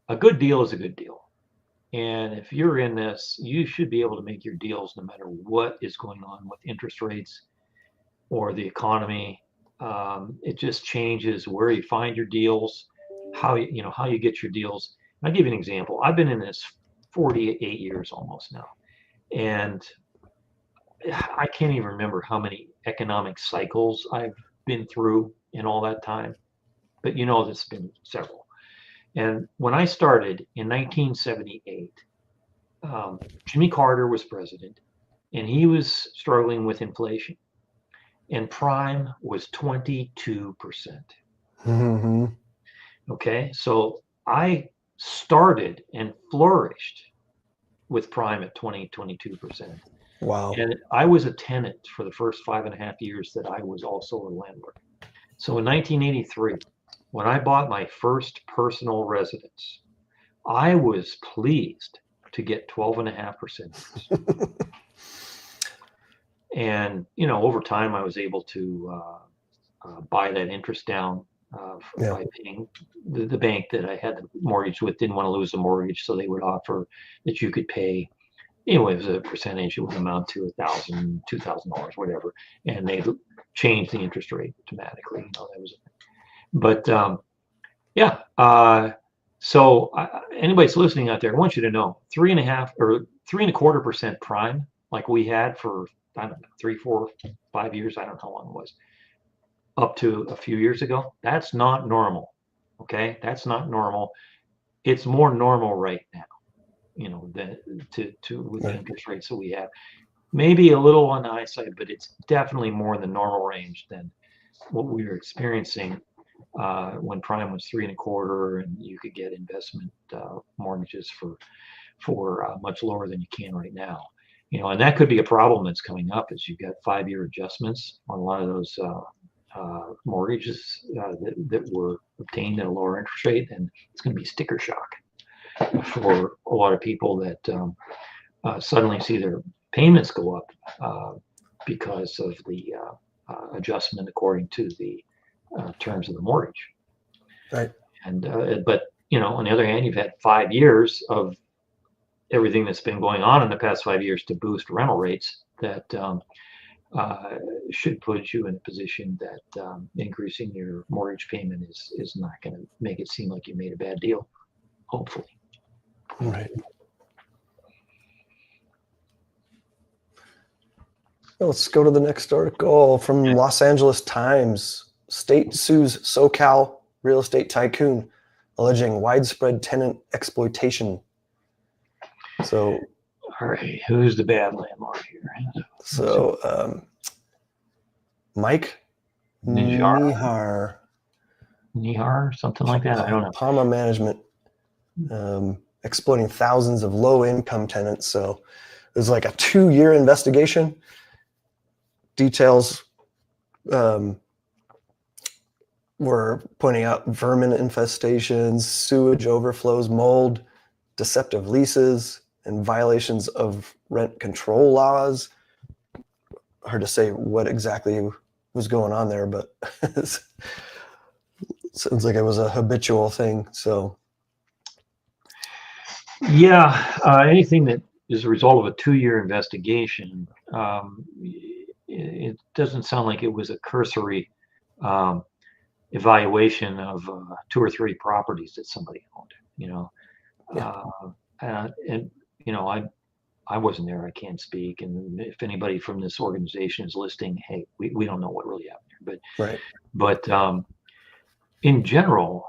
A good deal is a good deal. And if you're in this, you should be able to make your deals no matter what is going on with interest rates or the economy. It just changes where you find your deals, how you get your deals. I'll give you an example. I've been in this 48 years almost now, and I can't even remember how many economic cycles I've been through in all that time, but there's been several. And when I started in 1978, Jimmy Carter was president, and he was struggling with inflation, and prime was 22%. Mm-hmm. Okay, so I started and flourished with prime at 22%. Wow. And I was a tenant for the first 5.5 years that I was also a landlord. So in 1983, when I bought my first personal residence, I was pleased to get 12.5%. And, over time, I was able to buy that interest down by paying the bank that I had the mortgage with didn't want to lose the mortgage, so they would offer that you could pay. It was a percentage. It would amount to $1,000, $2,000, whatever, and they changed the interest rate automatically. That was, but so anybody that's listening out there, I want you to know 3.5 or 3.25% prime, like we had for, I don't know, 3, 4, 5 years. I don't know how long it was. Up to a few years ago, that's not normal. Okay, that's not normal. It's more normal right now, than with the interest rates that we have. Maybe a little on the high side, but it's definitely more in the normal range than what we were experiencing when prime was 3.25, and you could get investment mortgages for much lower than you can right now. And that could be a problem that's coming up, is you've got 5-year adjustments on a lot of those mortgages that were obtained at a lower interest rate, and it's going to be sticker shock for a lot of people that suddenly see their payments go up because of the adjustment according to the terms of the mortgage. Right. And but on the other hand, you've had 5 years of everything that's been going on in the past 5 years to boost rental rates that should put you in a position that increasing your mortgage payment is not going to make it seem like you made a bad deal, hopefully. Right. Let's go to the next article from Los Angeles Times. State sues SoCal real estate tycoon, alleging widespread tenant exploitation. So, all right, who's the bad landlord here? So, Mike Nihar, something like that. I don't know. Palma Management, exploiting thousands of low-income tenants. So, it was like a 2-year investigation. Details were pointing out vermin infestations, sewage overflows, mold, deceptive leases, and violations of rent control laws. Hard to say what exactly was going on there, but it sounds like it was a habitual thing. So, anything that is a result of a 2-year investigation, it doesn't sound like it was a cursory evaluation of 2 or 3 properties that somebody owned. I wasn't there. I can't speak. And if anybody from this organization is listening, hey, we don't know what really happened here. Right. But in general,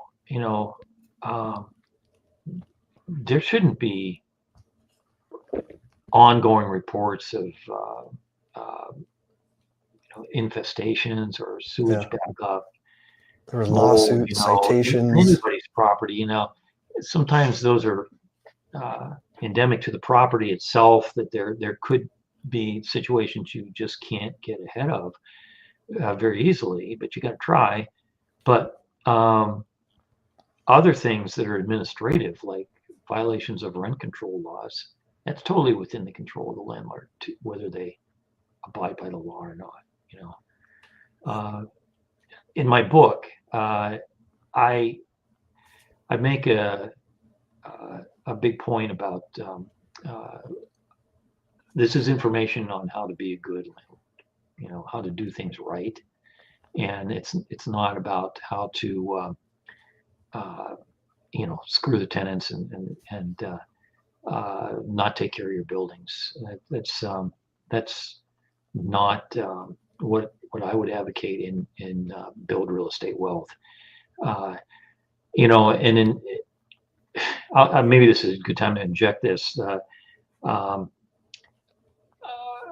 there shouldn't be ongoing reports of infestations or sewage backup. There were lawsuits, citations. Anybody's property, sometimes those are endemic to the property itself, that there could be situations you just can't get ahead of very easily, but you got to try. But other things that are administrative, like violations of rent control laws, that's totally within the control of the landlord, whether they abide by the law or not. In my book, I make a big point about this is information on how to be a good landlord, how to do things right, and it's not about how to you know, screw the tenants and not take care of your buildings. That's not what I would advocate in build real estate wealth. You know, and in maybe this is a good time to inject this. Um,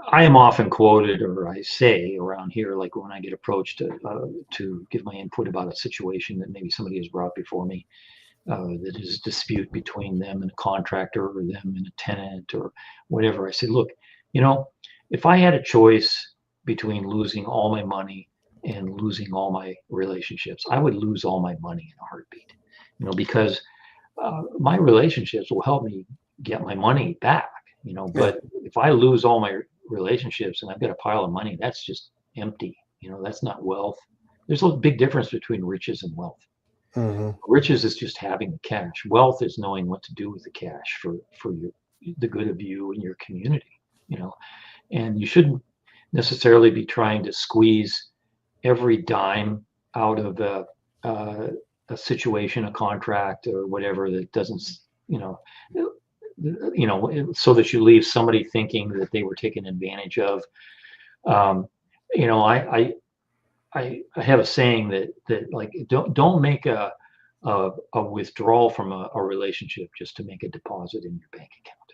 I am often quoted, or I say around here, like when I get approached to give my input about a situation that maybe somebody has brought before me, that is a dispute between them and a contractor or them and a tenant or whatever. I say, look, you know, if I had a choice between losing all my money and losing all my relationships, I would lose all my money in a heartbeat, you know, because my relationships will help me get my money back, you know, but if I lose all my relationships and I've got a pile of money, that's just empty, you know, that's not wealth. There's a big difference between riches and wealth. Riches is just having the cash. Wealth is knowing what to do with the cash for the good of you and your community, you know, and you shouldn't necessarily be trying to squeeze every dime out of a situation, a contract or whatever that doesn't, you know, so that you leave somebody thinking that they were taken advantage of. You know, I have a saying that like don't make a withdrawal from a relationship just to make a deposit in your bank account.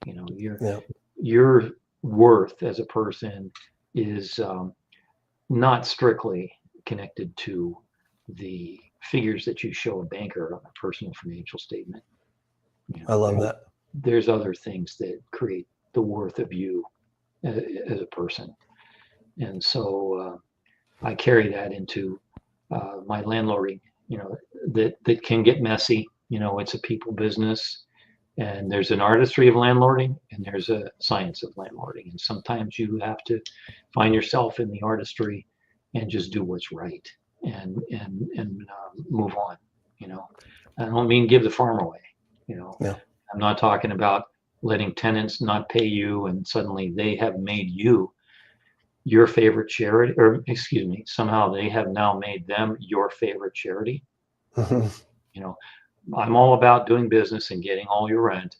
You know, your worth as a person is not strictly connected to the figures that you show a banker on a personal financial statement. You know, I love that. There's other things that create the worth of you as a person, and so I carry that into my landlording. You know, that can get messy. You know, it's a people business, and there's an artistry of landlording, and there's a science of landlording. And sometimes you have to find yourself in the artistry and just do what's right and move on. You know, I don't mean give the farm away. You know, I'm not talking about letting tenants not pay you and suddenly they have made you your favorite charity, or excuse me, somehow they have now made them your favorite charity. You know, I'm all about doing business and getting all your rent,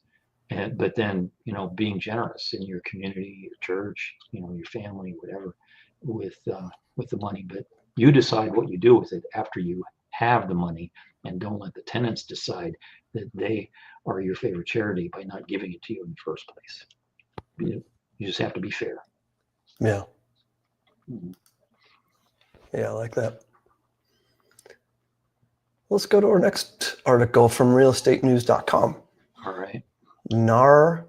but then, you know, being generous in your community, your church, you know, your family, whatever, with the money. But you decide what you do with it after you have the money, and don't let the tenants decide that they are your favorite charity by not giving it to you in the first place. You just have to be fair. Yeah, I like that. Let's go to our next article from realestatenews.com. All right. NAR,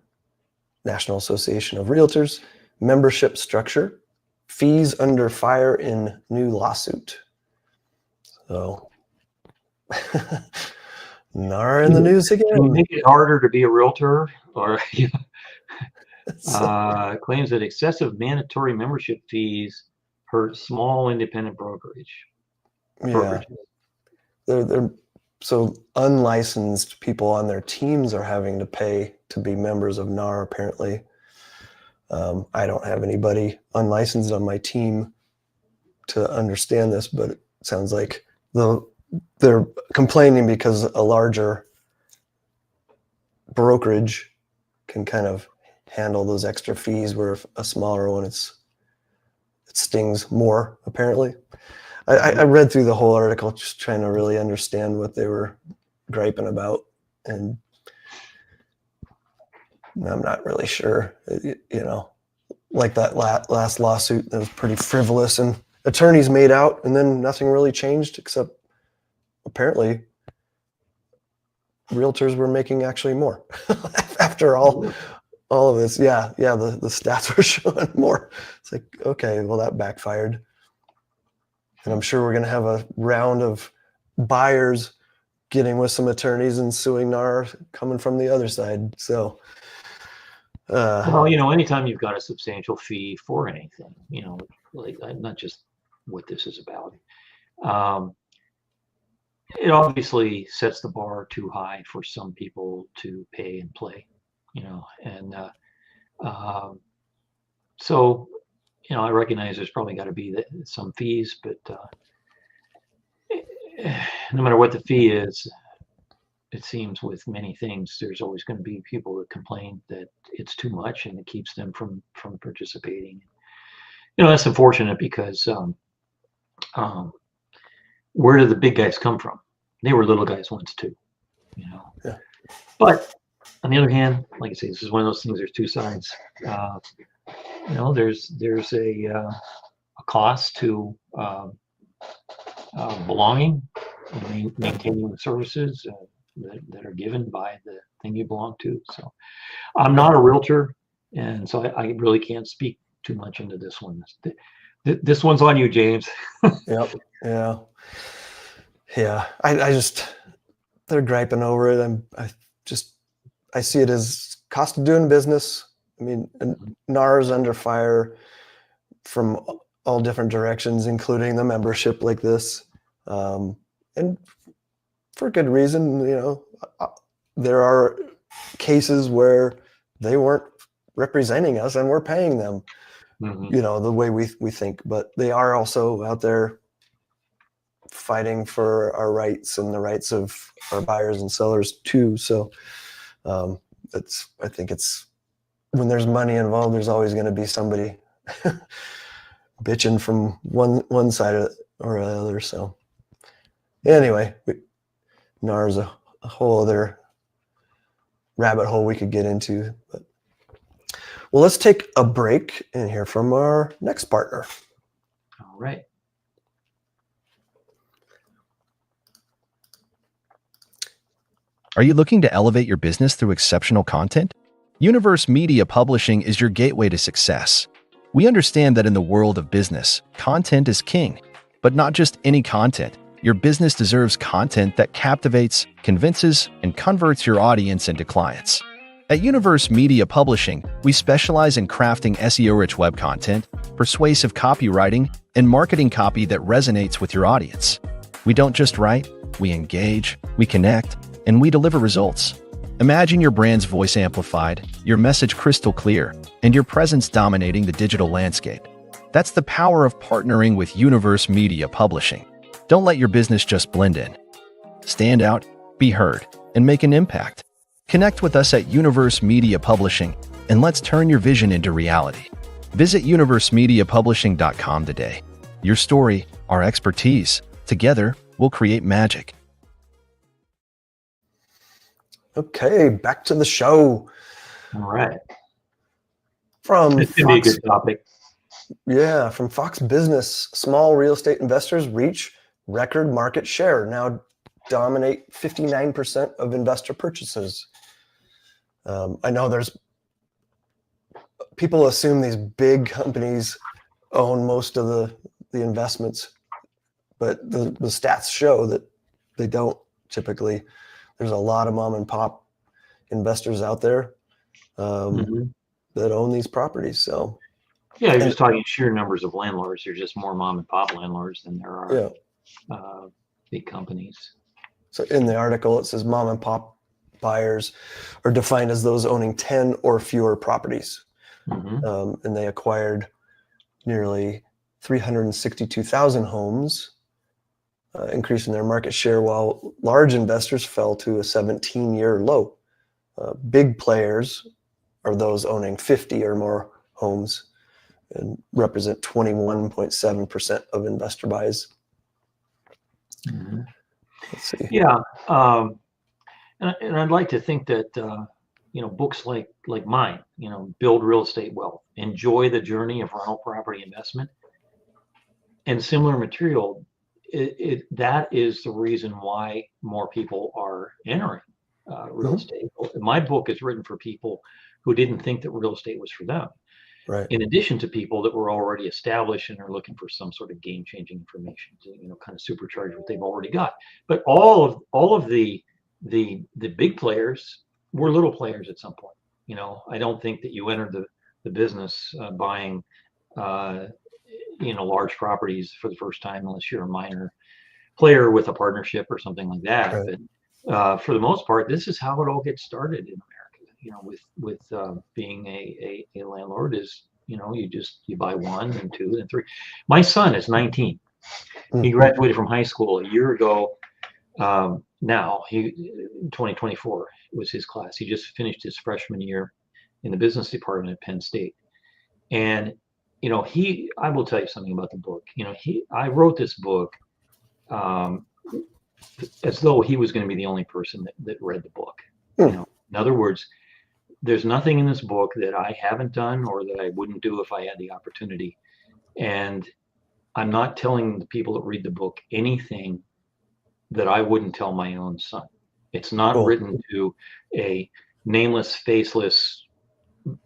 National Association of Realtors, membership structure, fees under fire in new lawsuit. So, NAR in the news again. Can we make it harder to be a realtor? Or claims that excessive mandatory membership fees hurt small independent brokerage. They're so unlicensed people on their teams are having to pay to be members of NAR, apparently. I don't have anybody unlicensed on my team to understand this, but it sounds like they're complaining because a larger brokerage can kind of handle those extra fees, where if a smaller one, it stings more, apparently. I read through the whole article just trying to really understand what they were griping about, and I'm not really sure. You know, like that last lawsuit that was pretty frivolous, and attorneys made out, and then nothing really changed, except apparently realtors were making actually more after all of this. The stats were showing more. It's like, okay, well, that backfired. And I'm sure we're going to have a round of buyers getting with some attorneys and suing NAR coming from the other side. So, well, you know, anytime you've got a substantial fee for anything, you know, like not just what this is about, it obviously sets the bar too high for some people to pay and play, you know, and so, you know, I recognize there's probably got to be some fees, but no matter what the fee is, it seems with many things, there's always going to be people that complain that it's too much and it keeps them from participating. That's unfortunate because where did the big guys come from? They were little guys once too, Yeah. But on the other hand, like I say, this is one of those things. There's two sides. There's a cost to belonging, maintaining the services that are given by the thing you belong to. So I'm not a realtor, and so I really can't speak too much into this one. This one's on you, James. Yep. Yeah. I just, they're griping over it. I see it as cost of doing business. I mean, NAR's under fire from all different directions, including the membership like this. And for good reason, there are cases where they weren't representing us and we're paying them, the way we think, but they are also out there fighting for our rights and the rights of our buyers and sellers too. So I think it's, when there's money involved, there's always going to be somebody bitching from one side or the other. So anyway, NAR's a whole other rabbit hole we could get into. But well, let's take a break and hear from our next partner. All right. Are you looking to elevate your business through exceptional content? Universe Media Publishing is your gateway to success. We understand that in the world of business, content is king, but not just any content. Your business deserves content that captivates, convinces, and converts your audience into clients. At Universe Media Publishing, we specialize in crafting SEO-rich web content, persuasive copywriting, and marketing copy that resonates with your audience. We don't just write, we engage, we connect, and we deliver results. Imagine your brand's voice amplified, your message crystal clear, and your presence dominating the digital landscape. That's the power of partnering with Universe Media Publishing. Don't let your business just blend in. Stand out, be heard, and make an impact. Connect with us at Universe Media Publishing, and let's turn your vision into reality. Visit universemediapublishing.com today. Your story, our expertise. Together, we'll create magic. Okay, back to the show. All right. From It's going to be a good topic. Yeah, from Fox Business, small real estate investors reach record market share, now dominate 59% of investor purchases. I know there's people assume these big companies own most of the investments, but the stats show that they don't typically. There's a lot of mom and pop investors out there that own these properties. So yeah, you're just talking sheer numbers of landlords. There's just more mom and pop landlords than there are big companies. So in the article, it says mom and pop buyers are defined as those owning 10 or fewer properties. And they acquired nearly 362,000 homes, increasing their market share, while large investors fell to a 17-year low. Big players are those owning 50 or more homes and represent 21.7% of investor buys. Let's see. Yeah, and I'd like to think that books like mine, Build Real Estate Wealth, Enjoy the Journey of Rental Property Investment, and similar material, that is the reason why more people are entering real estate. My book is written for people who didn't think that real estate was for them. Right. In addition to people that were already established and are looking for some sort of game-changing information to, kind of supercharge what they've already got. But all of the big players were little players at some point. I don't think that you enter the business buying large properties for the first time unless you're a minor player with a partnership or something like that. Right. But for the most part, this is how it all gets started in America. With being a landlord is, you buy 1 and 2 and 3. My son is 19, He graduated from high school a year ago. Now, 2024 was his class. He just finished his freshman year in the business department at Penn State. And, I will tell you something about the book. I wrote this book as though he was going to be the only person that read the book. In other words, there's nothing in this book that I haven't done or that I wouldn't do if I had the opportunity. And I'm not telling the people that read the book anything that I wouldn't tell my own son. It's not written to a nameless, faceless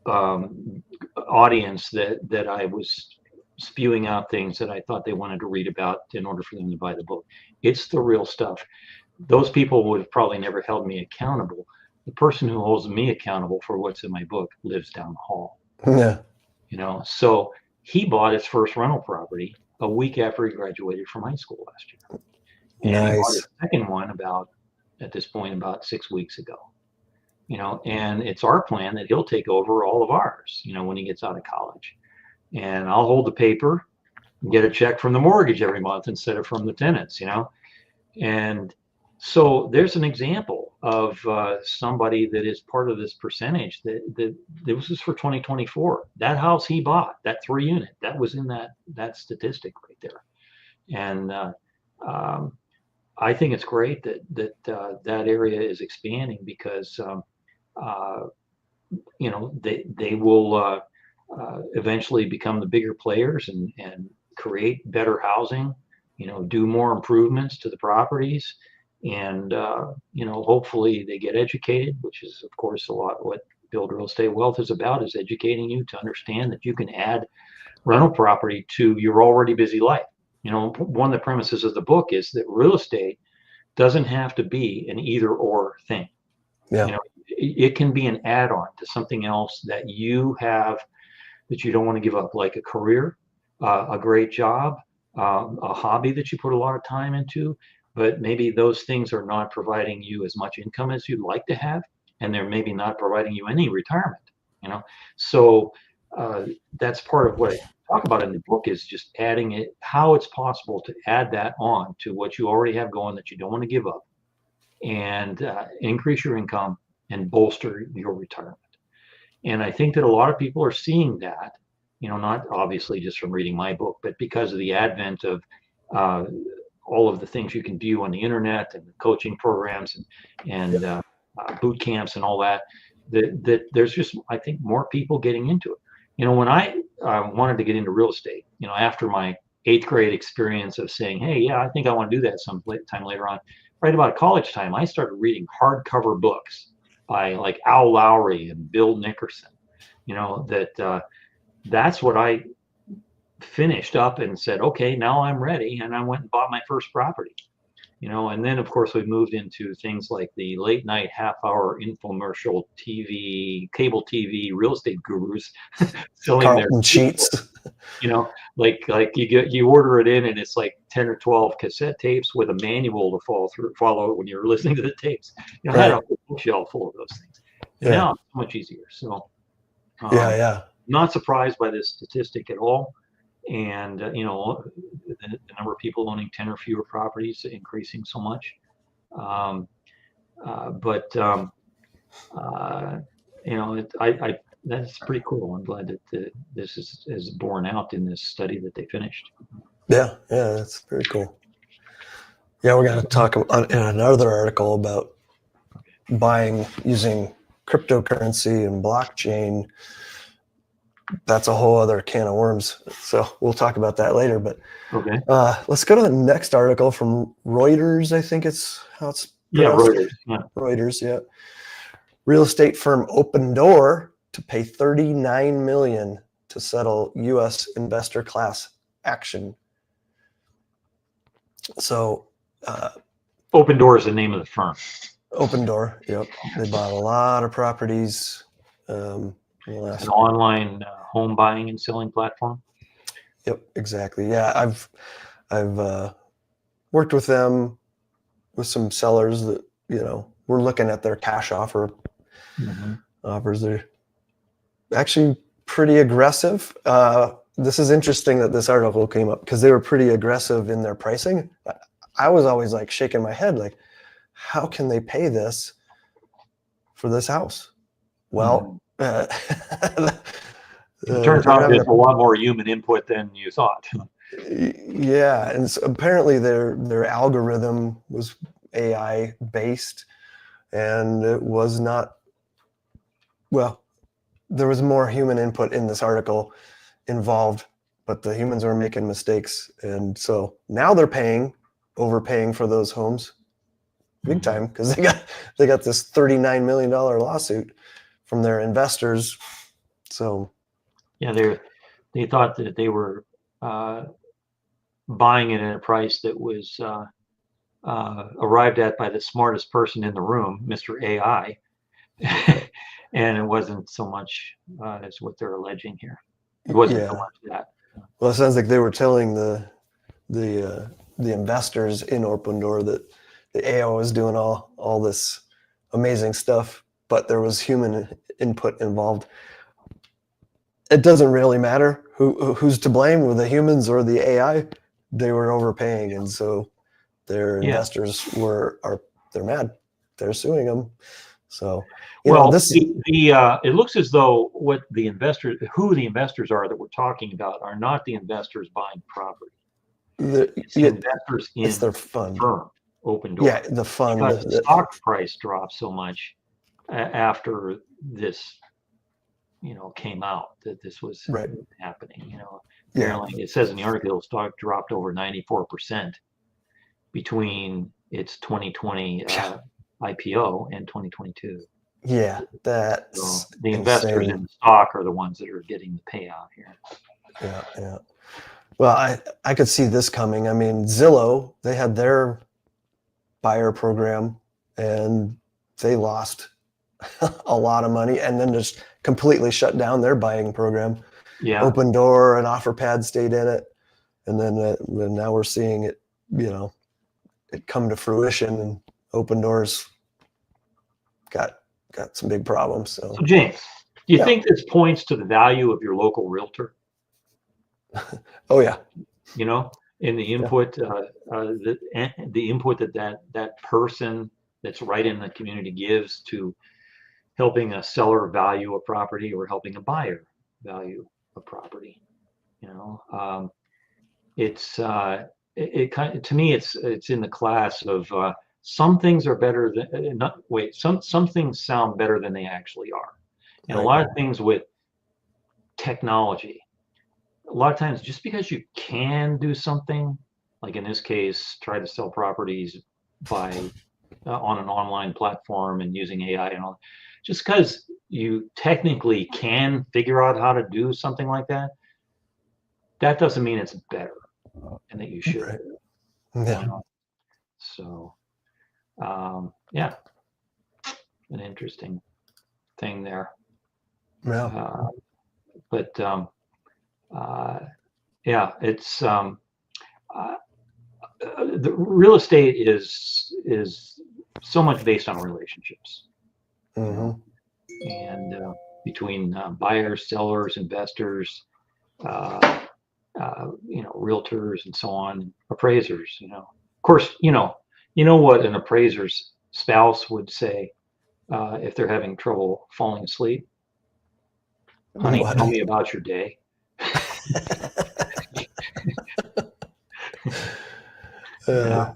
audience that I was spewing out things that I thought they wanted to read about in order for them to buy the book. It's the real stuff. Those people would have probably never held me accountable. The person who holds me accountable for what's in my book lives down the hall. Yeah. So he bought his first rental property a week after he graduated from high school last year. And he bought his second one about 6 weeks ago. And it's our plan that he'll take over all of ours, when he gets out of college. And I'll hold the paper and get a check from the mortgage every month instead of from the tenants, And so there's an example of somebody that is part of this percentage that this is for 2024. That house he bought, that 3-unit, that was in that statistic right there. And I think it's great that area is expanding because they will eventually become the bigger players and create better housing, do more improvements to the properties. And, hopefully they get educated, which is, of course, a lot what Build Real Estate Wealth is about, is educating you to understand that you can add rental property to your already busy life. One of the premises of the book is that real estate doesn't have to be an either or thing. Yeah. It can be an add-on to something else that you have that you don't want to give up, like a career, a great job, a hobby that you put a lot of time into, but maybe those things are not providing you as much income as you'd like to have, and they're maybe not providing you any retirement, So that's part of what I talk about in the book, is just adding it, how it's possible to add that on to what you already have going that you don't want to give up, and increase your income and bolster your retirement. And I think that a lot of people are seeing that, not obviously just from reading my book, but because of the advent of all of the things you can view on the internet and the coaching programs and boot camps and all that there's just, I think, more people getting into it. When I wanted to get into real estate, after my 8th grade experience of saying, hey, yeah, I think I want to do that some time later on, right about college time, I started reading hardcover books by like Al Lowry and Bill Nickerson, that's what I finished up and said, okay, now I'm ready. And I went and bought my first property, and then of course we moved into things like the late night half-hour infomercial TV, cable TV, real estate gurus selling Carlton their sheets. Like you order it in and it's like 10 or 12 cassette tapes with a manual to follow when you're listening to the tapes. I had a bookshelf full of those things. And now it's much easier. So not surprised by this statistic at all. And the number of people owning 10 or fewer properties increasing so much. That's pretty cool. I'm glad that this is borne out in this study that they finished. Yeah, that's very cool. Yeah, we're going to talk in another article about buying using cryptocurrency and blockchain. That's a whole other can of worms. So we'll talk about that later. But okay, let's go to the next article from Reuters. I think it's how it's Reuters. Reuters. Yeah. Real estate firm Opendoor to pay $39 million to settle U.S. investor class action. So, Opendoor is the name of the firm. Opendoor. Yep. They bought a lot of properties. An online home buying and selling platform. Yep, exactly. Yeah, I've worked with them with some sellers that we're looking at their cash offer offers. They're actually pretty aggressive. this is interesting that this article came up because they were pretty aggressive in their pricing. I was always like shaking my head, like, how can they pay this for this house? Well, It turns out there's a lot more human input than you thought. Yeah, and so apparently their algorithm was AI based, and it was not. Well, there was more human input in this article involved, but the humans were making mistakes, and so now they're overpaying for those homes, big time, because they got this $39 million lawsuit from their investors. So, yeah, they thought that they were buying it at a price that was arrived at by the smartest person in the room, Mr. AI, and it wasn't so much as what they're alleging here. It wasn't so much that. Well, it sounds like they were telling the investors in Opendoor that the AI was doing all this amazing stuff, but there was human input involved. It doesn't really matter who's to blame, were the humans or the AI. They were overpaying, and so their investors they're mad. They're suing them. So, it looks as though who the investors are that we're talking about are not the investors buying property. It's the investors in their fund. Firm, Opendoor. Yeah, the fund. Because the stock price dropped so much after this, came out that this was happening. Apparently, it says in the article, stock dropped over 94% between its 2020 IPO and 2022. Yeah, that's so the investors in the stock are the ones that are getting the payout here. Yeah. Well, I could see this coming. I mean, Zillow, they had their buyer program and they lost a lot of money and then just completely shut down their buying program. Yeah. Opendoor and OfferPad stayed in it. And then now we're seeing it, it come to fruition, and Opendoor's got some big problems. So James, do you think this points to the value of your local realtor? Oh yeah. In the input, the input that person that's right in the community gives to helping a seller value a property or helping a buyer value a property. To me, it's in the class of some things are better than some things sound better than they actually are, and a lot of things with technology. A lot of times, just because you can do something, like in this case, try to sell properties by on an online platform and using AI and all, just because you technically can figure out how to do something like that, that doesn't mean it's better and that you should. Right. Yeah. So, an interesting thing there. Yeah. It's the real estate is so much based on relationships, and between buyers, sellers, investors, realtors, and so on, appraisers. Of course, what an appraiser's spouse would say if they're having trouble falling asleep. Honey, tell me about your day. Yeah.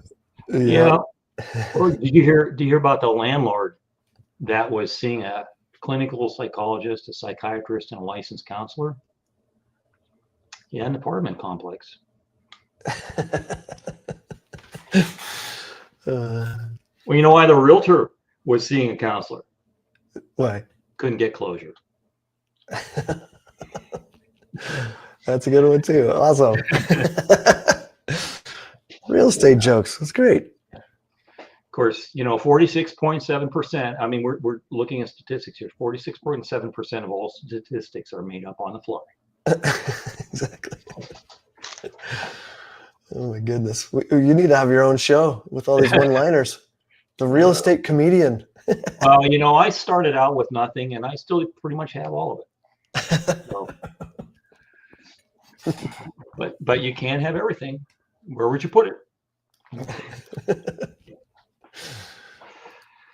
Or do you hear about the landlord that was seeing a clinical psychologist, a psychiatrist, and a licensed counselor? Yeah, an apartment complex. Well, you know why the realtor was seeing a counselor? Why? Couldn't get closure. That's a good one too. Awesome. Real estate jokes. That's great. Of course, 46.7%. I mean, we're looking at statistics here. 46.7% of all statistics are made up on the fly. Exactly. Oh my goodness. You need to have your own show with all these one-liners. The real estate comedian. Well, I started out with nothing and I still pretty much have all of it. But you can't have everything. Where would you put it?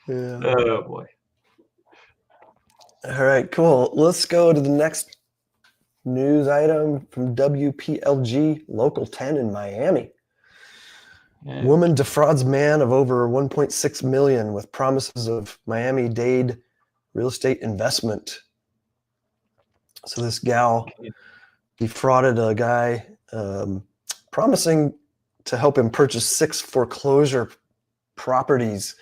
Yeah. Oh boy. All right, cool. Let's go to the next news item from WPLG Local 10 in Miami. Yeah. Woman defrauds man of over 1.6 million with promises of Miami-Dade real estate investment. So this gal defrauded a guy, promising to help him purchase 6 foreclosure properties.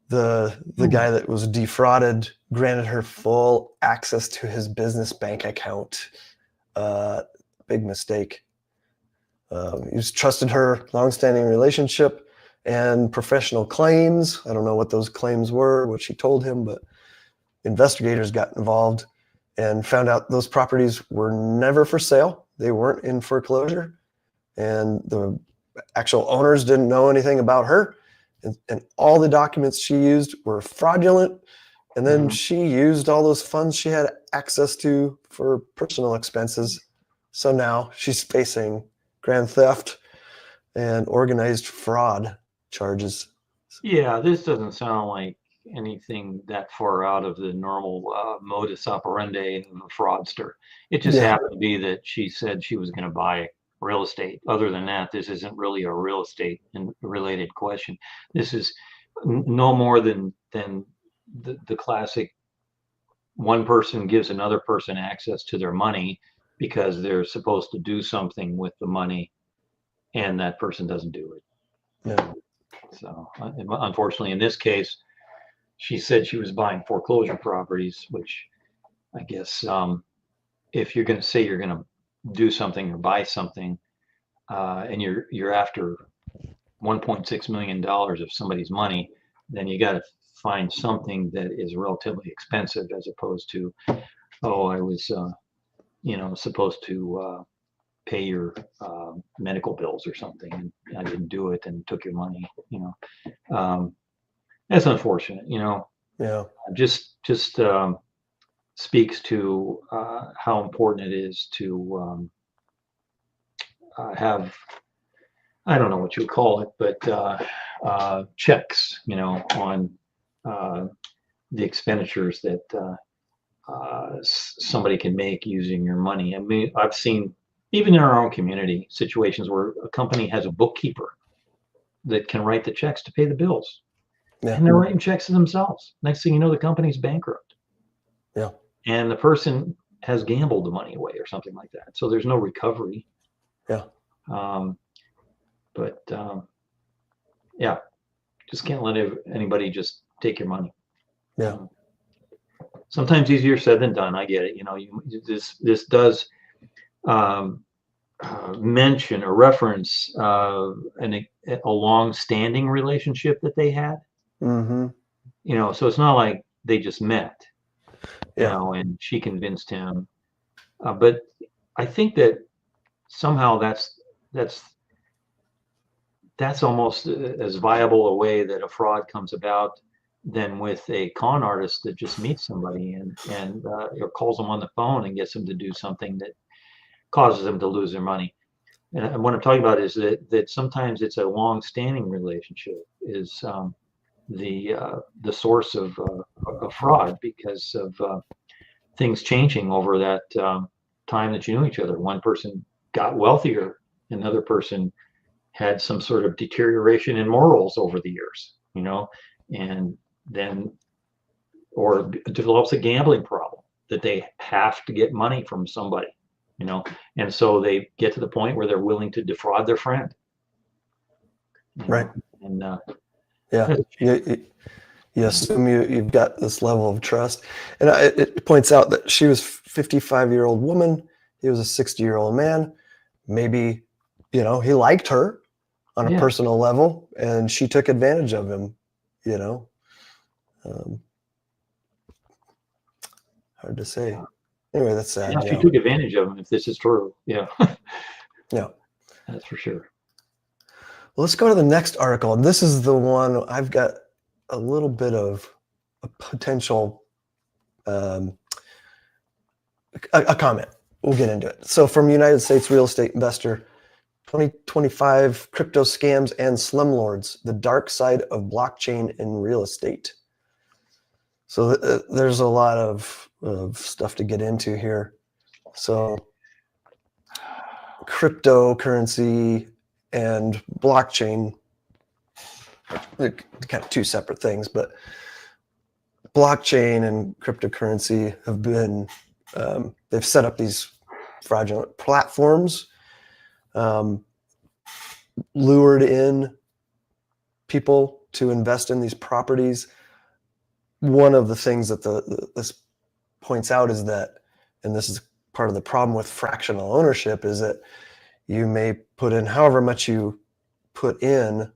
The guy that was defrauded granted her full access to his business bank account. Big mistake. He's trusted her longstanding relationship and professional claims. I don't know what those claims were, what she told him, but investigators got involved and found out those properties were never for sale. They weren't in foreclosure, and the actual owners didn't know anything about her. And all the documents she used were fraudulent. And then she used all those funds she had access to for personal expenses. So now she's facing grand theft and organized fraud charges. Yeah, this doesn't sound like anything that far out of the normal modus operandi of a fraudster. It just happened to be that she said she was going to buy real estate. Other than that, this isn't really a real estate related question. This is no more than the classic one person gives another person access to their money because they're supposed to do something with the money and that person doesn't do it. Yeah. So unfortunately, in this case, she said she was buying foreclosure properties, which I guess if you're going to say you're going to do something or buy something, and you're after $1.6 million of somebody's money, then you got to find something that is relatively expensive as opposed to, oh, I was, supposed to pay your medical bills or something, and I didn't do it and took your money. That's unfortunate. Yeah. Just speaks to how important it is to have, I don't know what you would call it, but checks, on the expenditures that somebody can make using your money. I mean, I've seen, even in our own community, situations where a company has a bookkeeper that can write the checks to pay the bills. Yeah. And they're writing checks to themselves. Next thing you know, the company's bankrupt. Yeah. And the person has gambled the money away or something like that. So there's no recovery. Yeah. Just can't let anybody just take your money. Yeah. Sometimes easier said than done. I get it. This does mention or reference a long-standing relationship that they had. Mm-hmm. So it's not like they just met. Yeah. And she convinced him. But I think that somehow that's almost as viable a way that a fraud comes about than with a con artist that just meets somebody and or calls them on the phone and gets them to do something that causes them to lose their money. And what I'm talking about is that sometimes it's a long-standing relationship is the source of fraud because of things changing over that time that you knew each other. One person got wealthier, another person had some sort of deterioration in morals over the years, and then or develops a gambling problem that they have to get money from somebody, and so they get to the point where they're willing to defraud their friend. Right. And yeah. You assume you've got this level of trust. And it points out that she was a 55-year-old woman. He was a 60-year-old man. Maybe, he liked her on a personal level, and she took advantage of him, hard to say. Anyway, that's sad. Yeah, she took advantage of him, if this is true. Yeah. Yeah. That's for sure. Well, let's go to the next article. And this is the one I've got a little bit of a potential a comment. we'll get into it. So from United States Real Estate Investor, 2025 crypto scams and slumlords, the dark side of blockchain in real estate. So there's a lot of stuff to get into here. So cryptocurrency and blockchain, they're kind of two separate things, but blockchain and cryptocurrency have been, they've set up these fraudulent platforms, lured in people to invest in these properties. One of the things that this points out is that, and this is part of the problem with fractional ownership, is that you may put in however much you put in,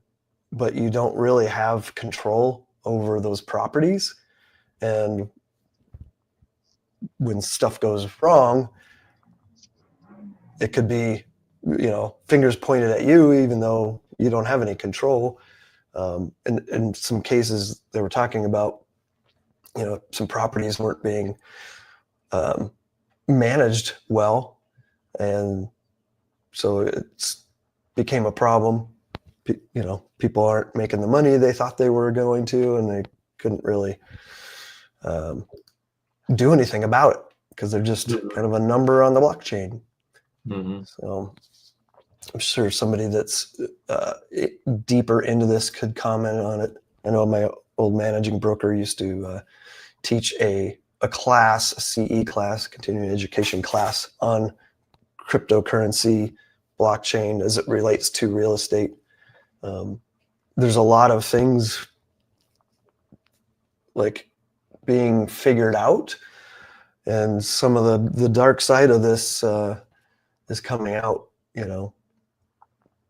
but you don't really have control over those properties. And when stuff goes wrong, it could be, fingers pointed at you, even though you don't have any control. And in some cases, they were talking about, some properties weren't being managed well, and so it became a problem. People aren't making the money they thought they were going to, and they couldn't really do anything about it because they're just kind of a number on the blockchain. Mm-hmm. So I'm sure somebody that's deeper into this could comment on it. I know my old managing broker used to teach a class, a CE class, continuing education class, on cryptocurrency, blockchain as it relates to real estate. There's a lot of things like being figured out, and some of the dark side of this is coming out,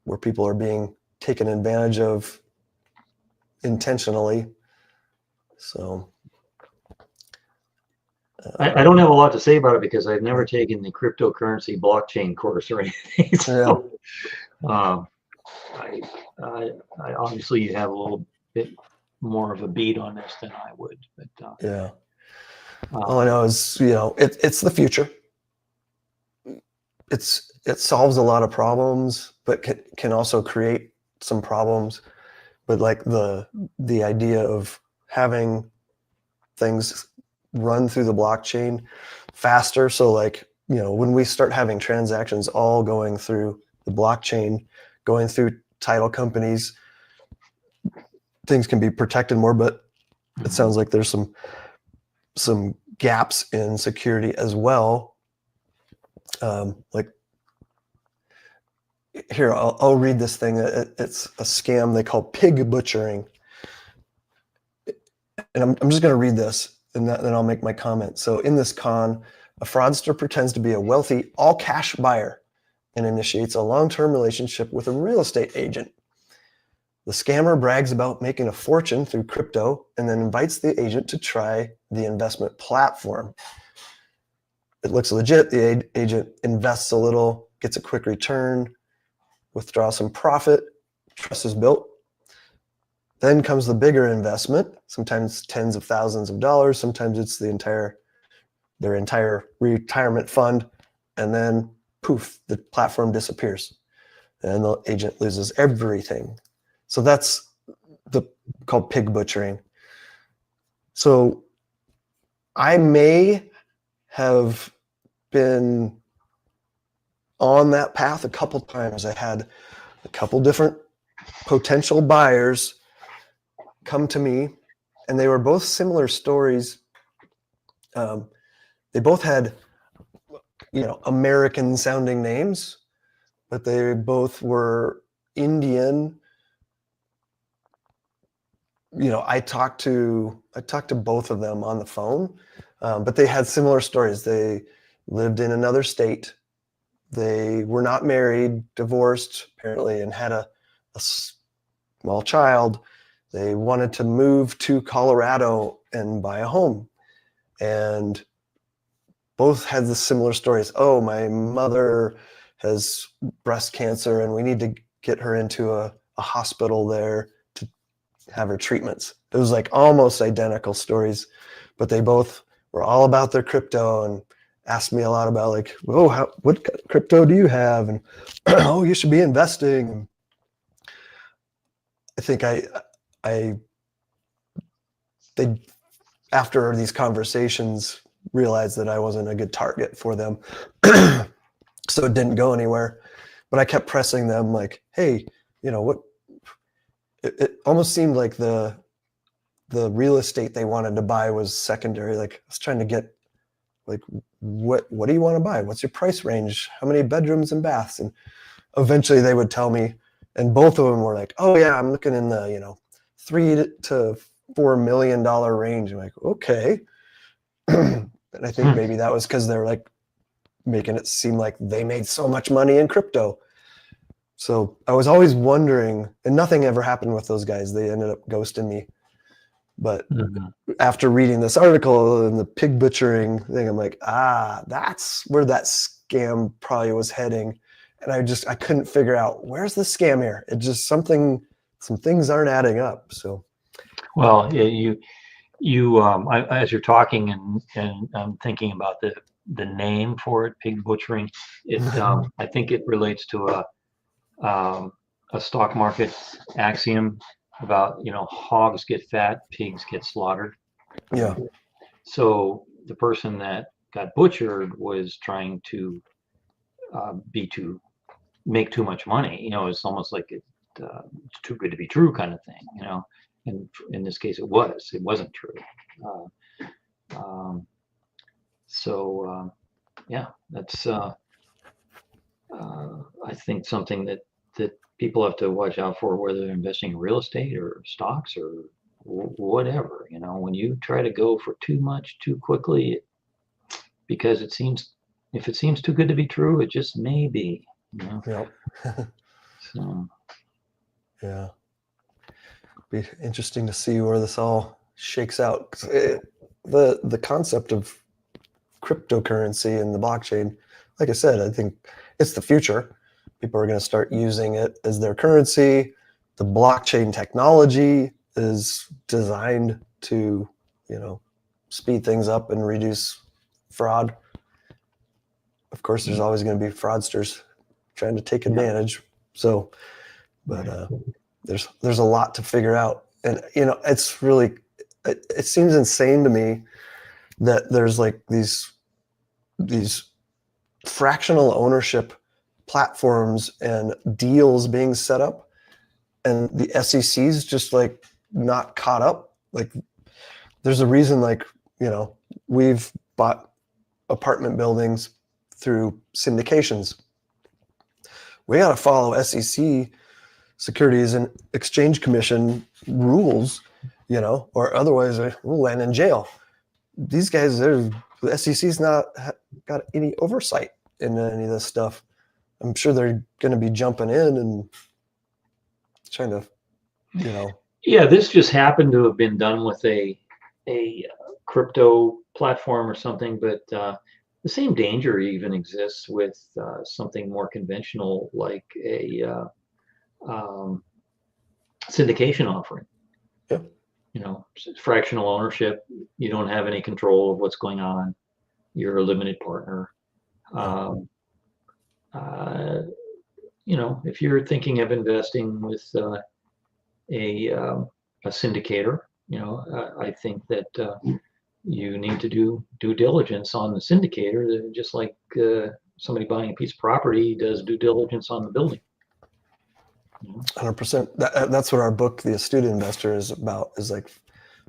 where people are being taken advantage of intentionally. So I don't have a lot to say about it because I've never taken the cryptocurrency blockchain course or anything. So, I obviously have a little bit more of a beat on this than I would. But all I know is, it's the future. It solves a lot of problems, but can also create some problems. But like the idea of having things run through the blockchain faster. So like, when we start having transactions all going through the blockchain, going through title companies, things can be protected more, but it sounds like there's some gaps in security as well. Like here, I'll read this thing. It's a scam they call pig butchering. And I'm just going to read this, and then I'll make my comment. So in this con, a fraudster pretends to be a wealthy all-cash buyer and initiates a long-term relationship with a real estate agent. The scammer brags about making a fortune through crypto and then invites the agent to try the investment platform. It looks legit. The agent invests a little, gets a quick return, withdraws some profit, trust is built. Then comes the bigger investment, sometimes tens of thousands of dollars, sometimes it's their entire retirement fund, and then poof, the platform disappears and the agent loses everything. So that's called pig butchering. So I may have been on that path a couple times. I had a couple different potential buyers come to me, and they were both similar stories. They both had, American sounding names, but they both were Indian. I talked to both of them on the phone, but they had similar stories. They lived in another state. They were not married, divorced apparently, and had a small child. They wanted to move to Colorado and buy a home. And both had the similar stories. Oh, my mother has breast cancer and we need to get her into a hospital there to have her treatments. It was like almost identical stories, but they both were all about their crypto asked me a lot about like, oh, what crypto do you have? And oh, you should be investing. I think they, after these conversations, realized that I wasn't a good target for them. So it didn't go anywhere. But I kept pressing them like, hey, you know what? It almost seemed like the real estate they wanted to buy was secondary. Like I was trying to get like, what do you want to buy? What's your price range? How many bedrooms and baths? And eventually they would tell me, and both of them were like, oh yeah, I'm looking in the, $3 to $4 million range. I'm like, okay. And I think maybe that was because they're like making it seem like they made so much money in crypto. So I was always wondering, and nothing ever happened with those guys. They ended up ghosting me. But after reading this article and the pig butchering thing, I'm like, that's where that scam probably was heading. And I couldn't figure out, where's the scam here? It just some things aren't adding up. So, well, you as you're talking and I'm thinking about the name for it, pig butchering. It I think it relates to a stock market axiom about, hogs get fat, pigs get slaughtered. yeah. So the person that got butchered was trying to make too much money. It's almost like it's too good to be true kind of thing. And in this case, it wasn't true. Yeah, that's I think something that people have to watch out for, whether they're investing in real estate or stocks or whatever. When you try to go for too much too quickly, because if it seems too good to be true, it just may be. Yep. So yeah, be interesting to see where this all shakes out. The concept of cryptocurrency and the blockchain, like I said, I think it's the future. People are going to start using it as their currency. The blockchain technology is designed to, speed things up and reduce fraud. Of course, there's always going to be fraudsters trying to take advantage. So, but there's a lot to figure out. And, it's really, it seems insane to me that there's like these fractional ownership platforms and deals being set up, and the SEC's just like not caught up. Like there's a reason, like, we've bought apartment buildings through syndications. We got to follow SEC, Securities and Exchange Commission rules, or otherwise we'll land in jail. These guys, the SEC's not got any oversight in any of this stuff. I'm sure they're going to be jumping in and trying to, Yeah, this just happened to have been done with a crypto platform or something, but the same danger even exists with something more conventional like a syndication offering. Yeah. Fractional ownership. You don't have any control of what's going on. You're a limited partner. If you're thinking of investing with a syndicator, I think that you need to do due diligence on the syndicator, just like somebody buying a piece of property does due diligence on the building. 100%. That's what our book, The Astute Investor, is about, is like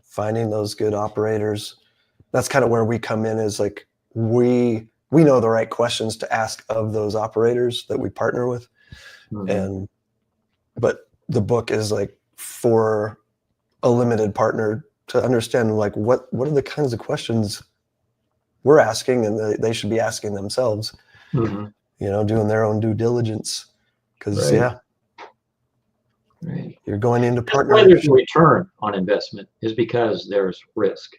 finding those good operators. That's kind of where we come in, is like we know the right questions to ask of those operators that we partner with. But the book is like for a limited partner to understand, like, what are the kinds of questions we're asking and they should be asking themselves, doing their own due diligence. Because you're going into partnership. Why there's a return on investment is because there's risk.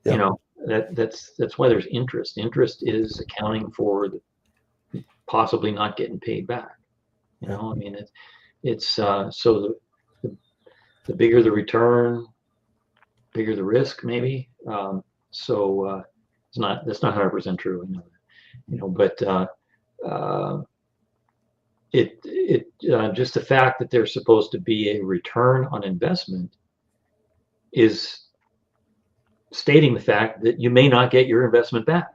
Yep. That's why there's interest. Interest is accounting for possibly not getting paid back. It's so the bigger the return, bigger the risk, maybe. So That's not 100% true. I know that. But just the fact that there's supposed to be a return on investment is stating the fact that you may not get your investment back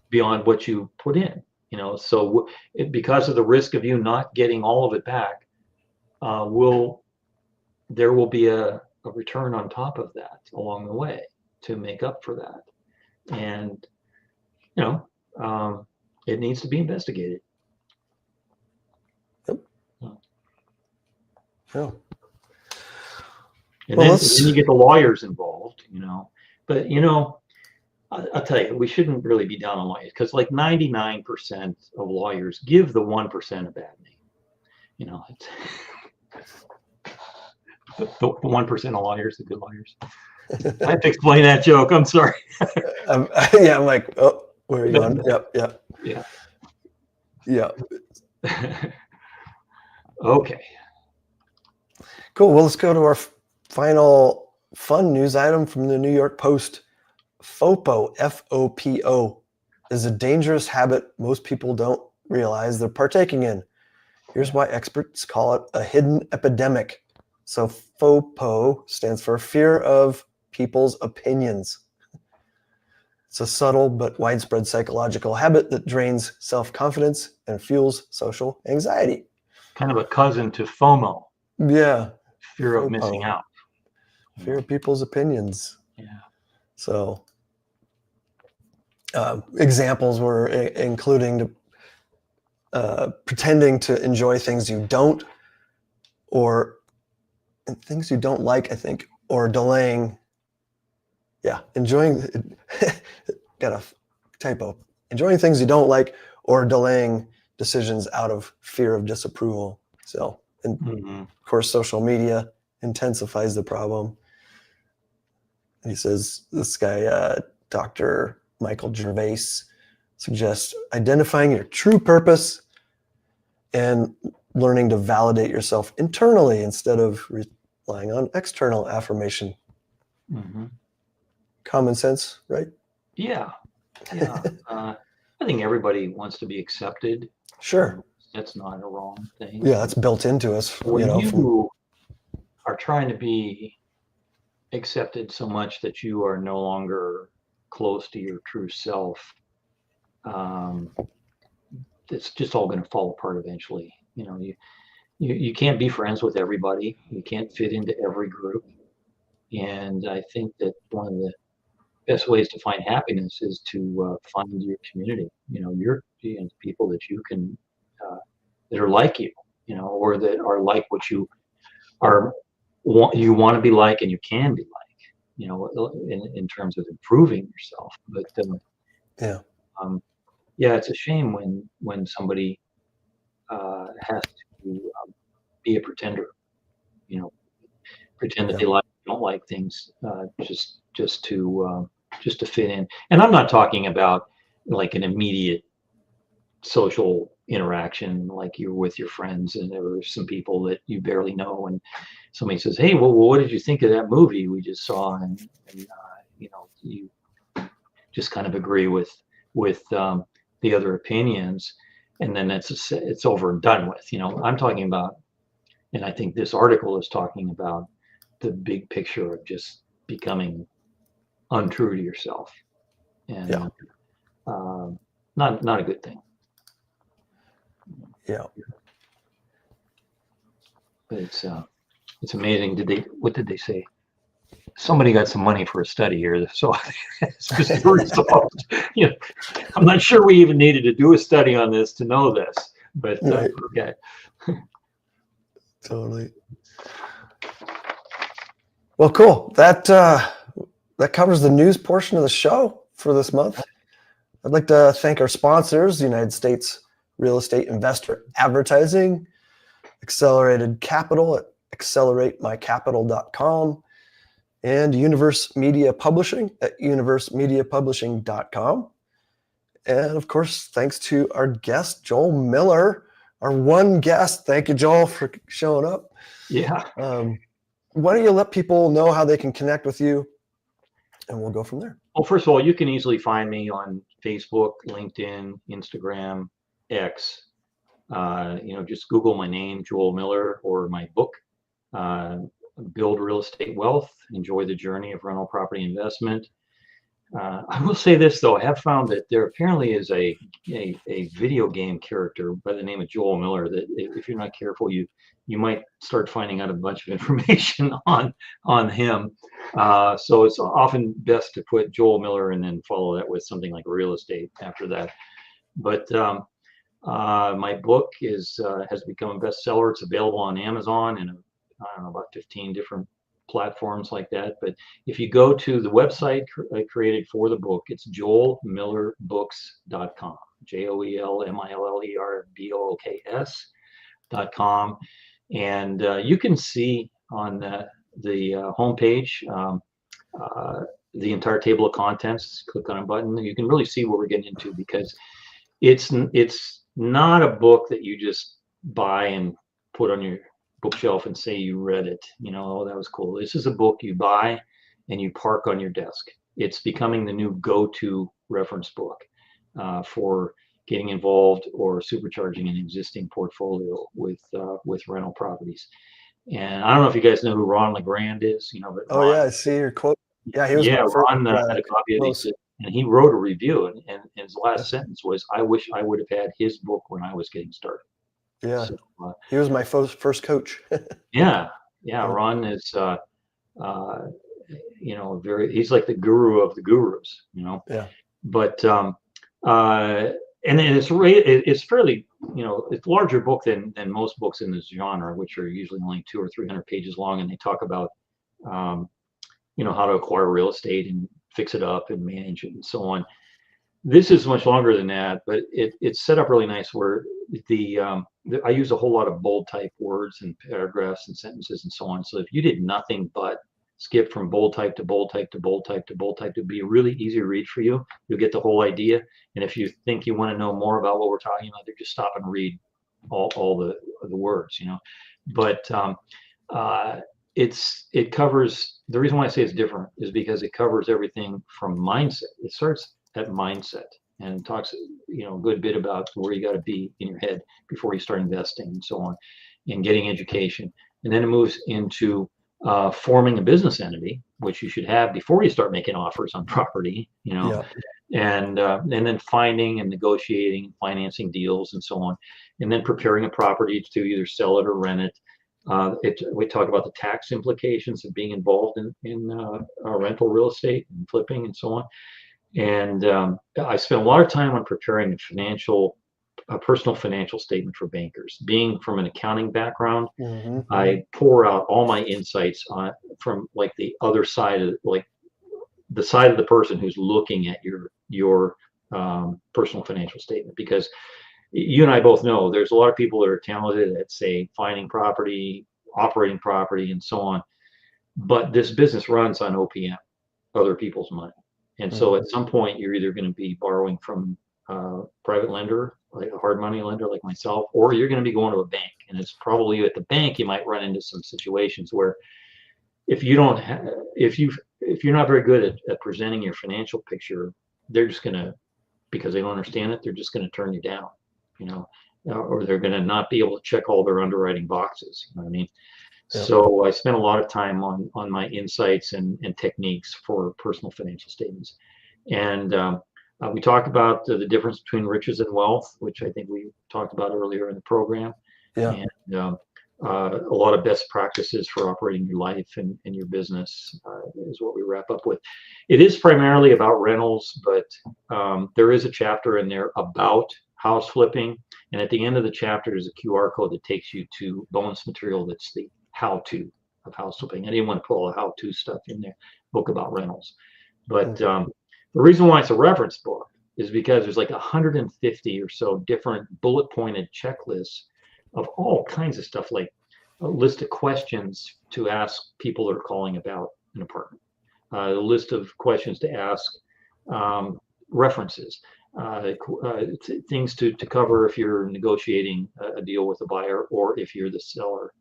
beyond what you put in. So because of the risk of you not getting all of it back, there will be a return on top of that along the way to make up for that. And it needs to be investigated. Yeah. And then you get the lawyers involved, But I'll tell you, we shouldn't really be down on lawyers, because like 99% of lawyers give the 1% a bad name. It's the 1% of lawyers, the good lawyers. I have to explain that joke. I'm sorry. I'm like, oh, where are you going? Yeah. Okay. Cool. Well, let's go to our final fun news item from the New York Post. FOPO, F-O-P-O, is a dangerous habit most people don't realize they're partaking in. Here's why experts call it a hidden epidemic. So FOPO stands for fear of people's opinions. It's a subtle but widespread psychological habit that drains self-confidence and fuels social anxiety. Kind of a cousin to FOMO. Yeah. Fear of missing out. Fear of people's opinions. Yeah. So examples were including pretending to enjoy things you don't, or things you don't like, I think, or delaying. Yeah, got a typo. Enjoying things you don't like or delaying decisions out of fear of disapproval. So, of course, social media intensifies the problem. He says, this guy, Dr. Michael Gervais, suggests identifying your true purpose and learning to validate yourself internally instead of relying on external affirmation. Common sense, right? Yeah. I think everybody wants to be accepted. Sure. That's not a wrong thing. Yeah, that's built into us. When you are trying to be accepted so much that you are no longer close to your true self, it's just all going to fall apart eventually. You can't be friends with everybody. You can't fit into every group. And I think that one of the best ways to find happiness is to find your community. Your people that you can that are like you, or that are like what you want to be like, and you can be like, in terms of improving yourself. But it's a shame when somebody has to be a pretender, pretend that they don't like things just to fit in. And I'm not talking about like an immediate social interaction, like you're with your friends and there are some people that you barely know, and somebody says, hey, well, what did you think of that movie we just saw? And you just kind of agree with the other opinions, and then it's over and done with. I'm talking about, and I think this article is talking about the big picture of just becoming untrue to yourself, and not a good thing. Yeah. But it's amazing. What did they say? Somebody got some money for a study here, so it's just the result. I'm not sure we even needed to do a study on this to know this, but okay. Totally. Well, cool. That covers the news portion of the show for this month. I'd like to thank our sponsors, United States Real Estate Investor Advertising, Accelerated Capital at acceleratemycapital.com, and Universe Media Publishing at universemediapublishing.com. And of course, thanks to our guest, Joel Miller, our one guest. Thank you, Joel, for showing up. Yeah. Why don't you let people know how they can connect with you and we'll go from there. Well, first of all, you can easily find me on Facebook, LinkedIn, Instagram, X. Just Google my name, Joel Miller, or my book, Build Real Estate Wealth, Enjoy the Journey of Rental Property Investment. I will say this, though. I have found that there apparently is a video game character by the name of Joel Miller that if you're not careful, you might start finding out a bunch of information on him. So it's often best to put Joel Miller and then follow that with something like real estate after that. But my book has become a bestseller. It's available on Amazon and I don't know, about 15 different platforms like that. But if you go to the website I created for the book, it's joelmillerbooks.com, JoelMillerbooks.com. And you can see on the homepage the entire table of contents. Click on a button, you can really see what we're getting into, because it's not a book that you just buy and put on your bookshelf and say you read it. Oh, that was cool. This is a book you buy and you park on your desk. It's becoming the new go-to reference book for getting involved or supercharging an existing portfolio with rental properties. And I don't know if you guys know who Ron LeGrand is. But Oh, Ron, yeah, I see your quote. Yeah, he was my first, Ron had a copy of it, and he wrote a review, and his last sentence was, "I wish I would have had his book when I was getting started." Yeah, so, he was my first coach. yeah. Ron is, he's like the guru of the gurus. Yeah. But and then it's fairly, it's a larger book than most books in this genre, which are usually only 200 or 300 pages long, and they talk about how to acquire real estate and fix it up and manage it and so on. This is much longer than that, but it's set up really nice where I use a whole lot of bold type words and paragraphs and sentences and so on. So if you did nothing but skip from bold type to bold type to bold type to bold type, to be a really easy read for you. You'll get the whole idea. And if you think you want to know more about what we're talking about, then just stop and read all the words, But it covers, the reason why I say it's different is because it covers everything from mindset. It starts at mindset and talks, a good bit about where you got to be in your head before you start investing and so on, and getting education. And then it moves into forming a business entity, which you should have before you start making offers on property, Yeah. and then finding and negotiating and financing deals and so on, and then preparing a property to either sell it or rent it. We talk about the tax implications of being involved in rental real estate and flipping and so on. And I spent a lot of time on preparing a personal financial statement for bankers. Being from an accounting background, I pour out all my insights from like the other side of the side of the person who's looking at your personal financial statement, because you and I both know there's a lot of people that are talented at, say, finding property, operating property, and so on. But this business runs on OPM, other people's money. And so at some point, you're either going to be borrowing from a private lender, like a hard money lender like myself, or you're going to be going to a bank. And it's probably at the bank, you might run into some situations where if you're not very good at presenting your financial picture, they're just going to, because they don't understand it, they're just going to turn you down, or they're going to not be able to check all their underwriting boxes. You know what I mean? Yeah. So I spent a lot of time on my insights and techniques for personal financial statements. And we talked about the difference between riches and wealth, which I think we talked about earlier in the program. Yeah. And a lot of best practices for operating your life and your business is what we wrap up with. It is primarily about rentals, but there is a chapter in there about house flipping. And at the end of the chapter, there's a QR code that takes you to bonus material that's the how-to of house flipping. I didn't want to put all the how-to stuff in there, book about rentals. But the reason why it's a reference book is because there's like 150 or so different bullet-pointed checklists of all kinds of stuff, like a list of questions to ask people that are calling about an apartment, a list of questions to ask, references, things to cover if you're negotiating a deal with a buyer or if you're the seller.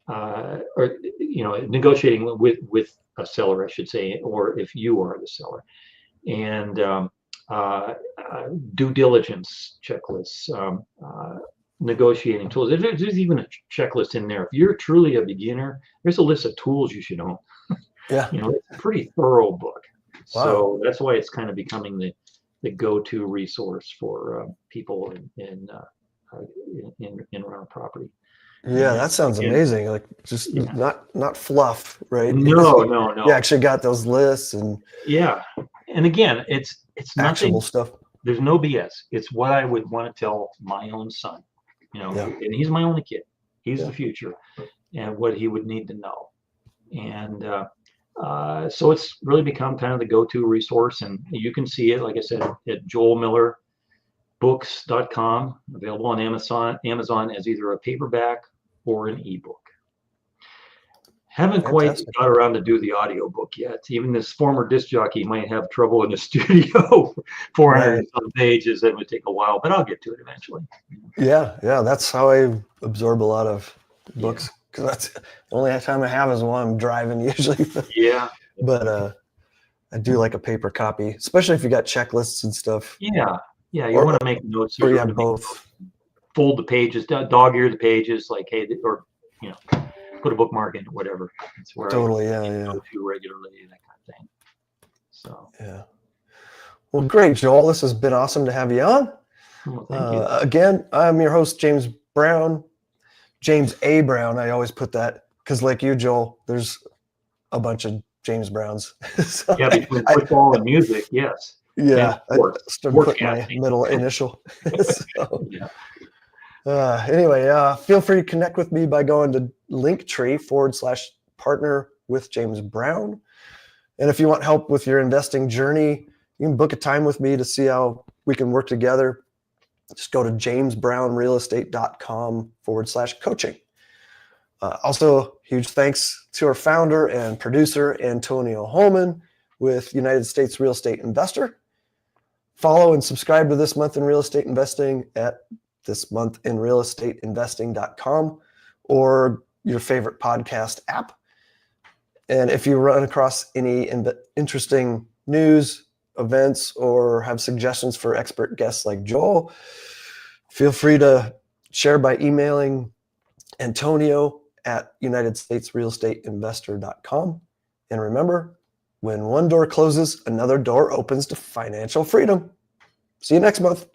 or negotiating with a seller, I should say, or if you are the seller, and due diligence checklists, negotiating tools. There's even a checklist in there. If you're truly a beginner, there's a list of tools you should own. Yeah. It's a pretty thorough book. Wow. So that's why it's kind of becoming the go-to resource for people in rental property. Yeah, that sounds amazing. Like just not fluff, right? No. You actually got those lists and and again, it's actionable nothing. stuff. There's no BS. It's what I would want to tell my own son. And he's my only kid. He's the future, and what he would need to know. And so it's really become kind of the go-to resource, and you can see it, like I said, at joelmillerbooks.com, available on Amazon as either a paperback or an ebook. Haven't quite got around to do the audiobook yet. Even this former disc jockey might have trouble in the studio. 400 some pages. It would take a while, but I'll get to it eventually. Yeah, that's how I absorb a lot of books, because that's the only time I have is when I'm driving usually. But I do like a paper copy, especially if you got checklists and stuff. You want to make notes. Or you have both. Fold the pages, dog-ear the pages, like, hey, or put a bookmark in, whatever. It's where I go to regularly, that kind of thing. So well, great, Joel. This has been awesome to have you on. Well, thank you. Again, I'm your host, James Brown. James A. Brown. I always put that because, like you, Joel, there's a bunch of James Browns. So between football and music, yes. Yeah, I started putting my middle initial. Anyway, feel free to connect with me by going to Linktree/partner with James Brown. And if you want help with your investing journey, you can book a time with me to see how we can work together. Just go to jamesbrownrealestate.com/coaching. Also, huge thanks to our founder and producer, Antonio Holman with United States Real Estate Investor. Follow and subscribe to This Month in Real Estate Investing at thismonthinrealestateinvesting.com or your favorite podcast app. And if you run across any interesting news, events, or have suggestions for expert guests like Joel, feel free to share by emailing Antonio at UnitedStatesRealEstateInvestor.com. And remember, when one door closes, another door opens to financial freedom. See you next month.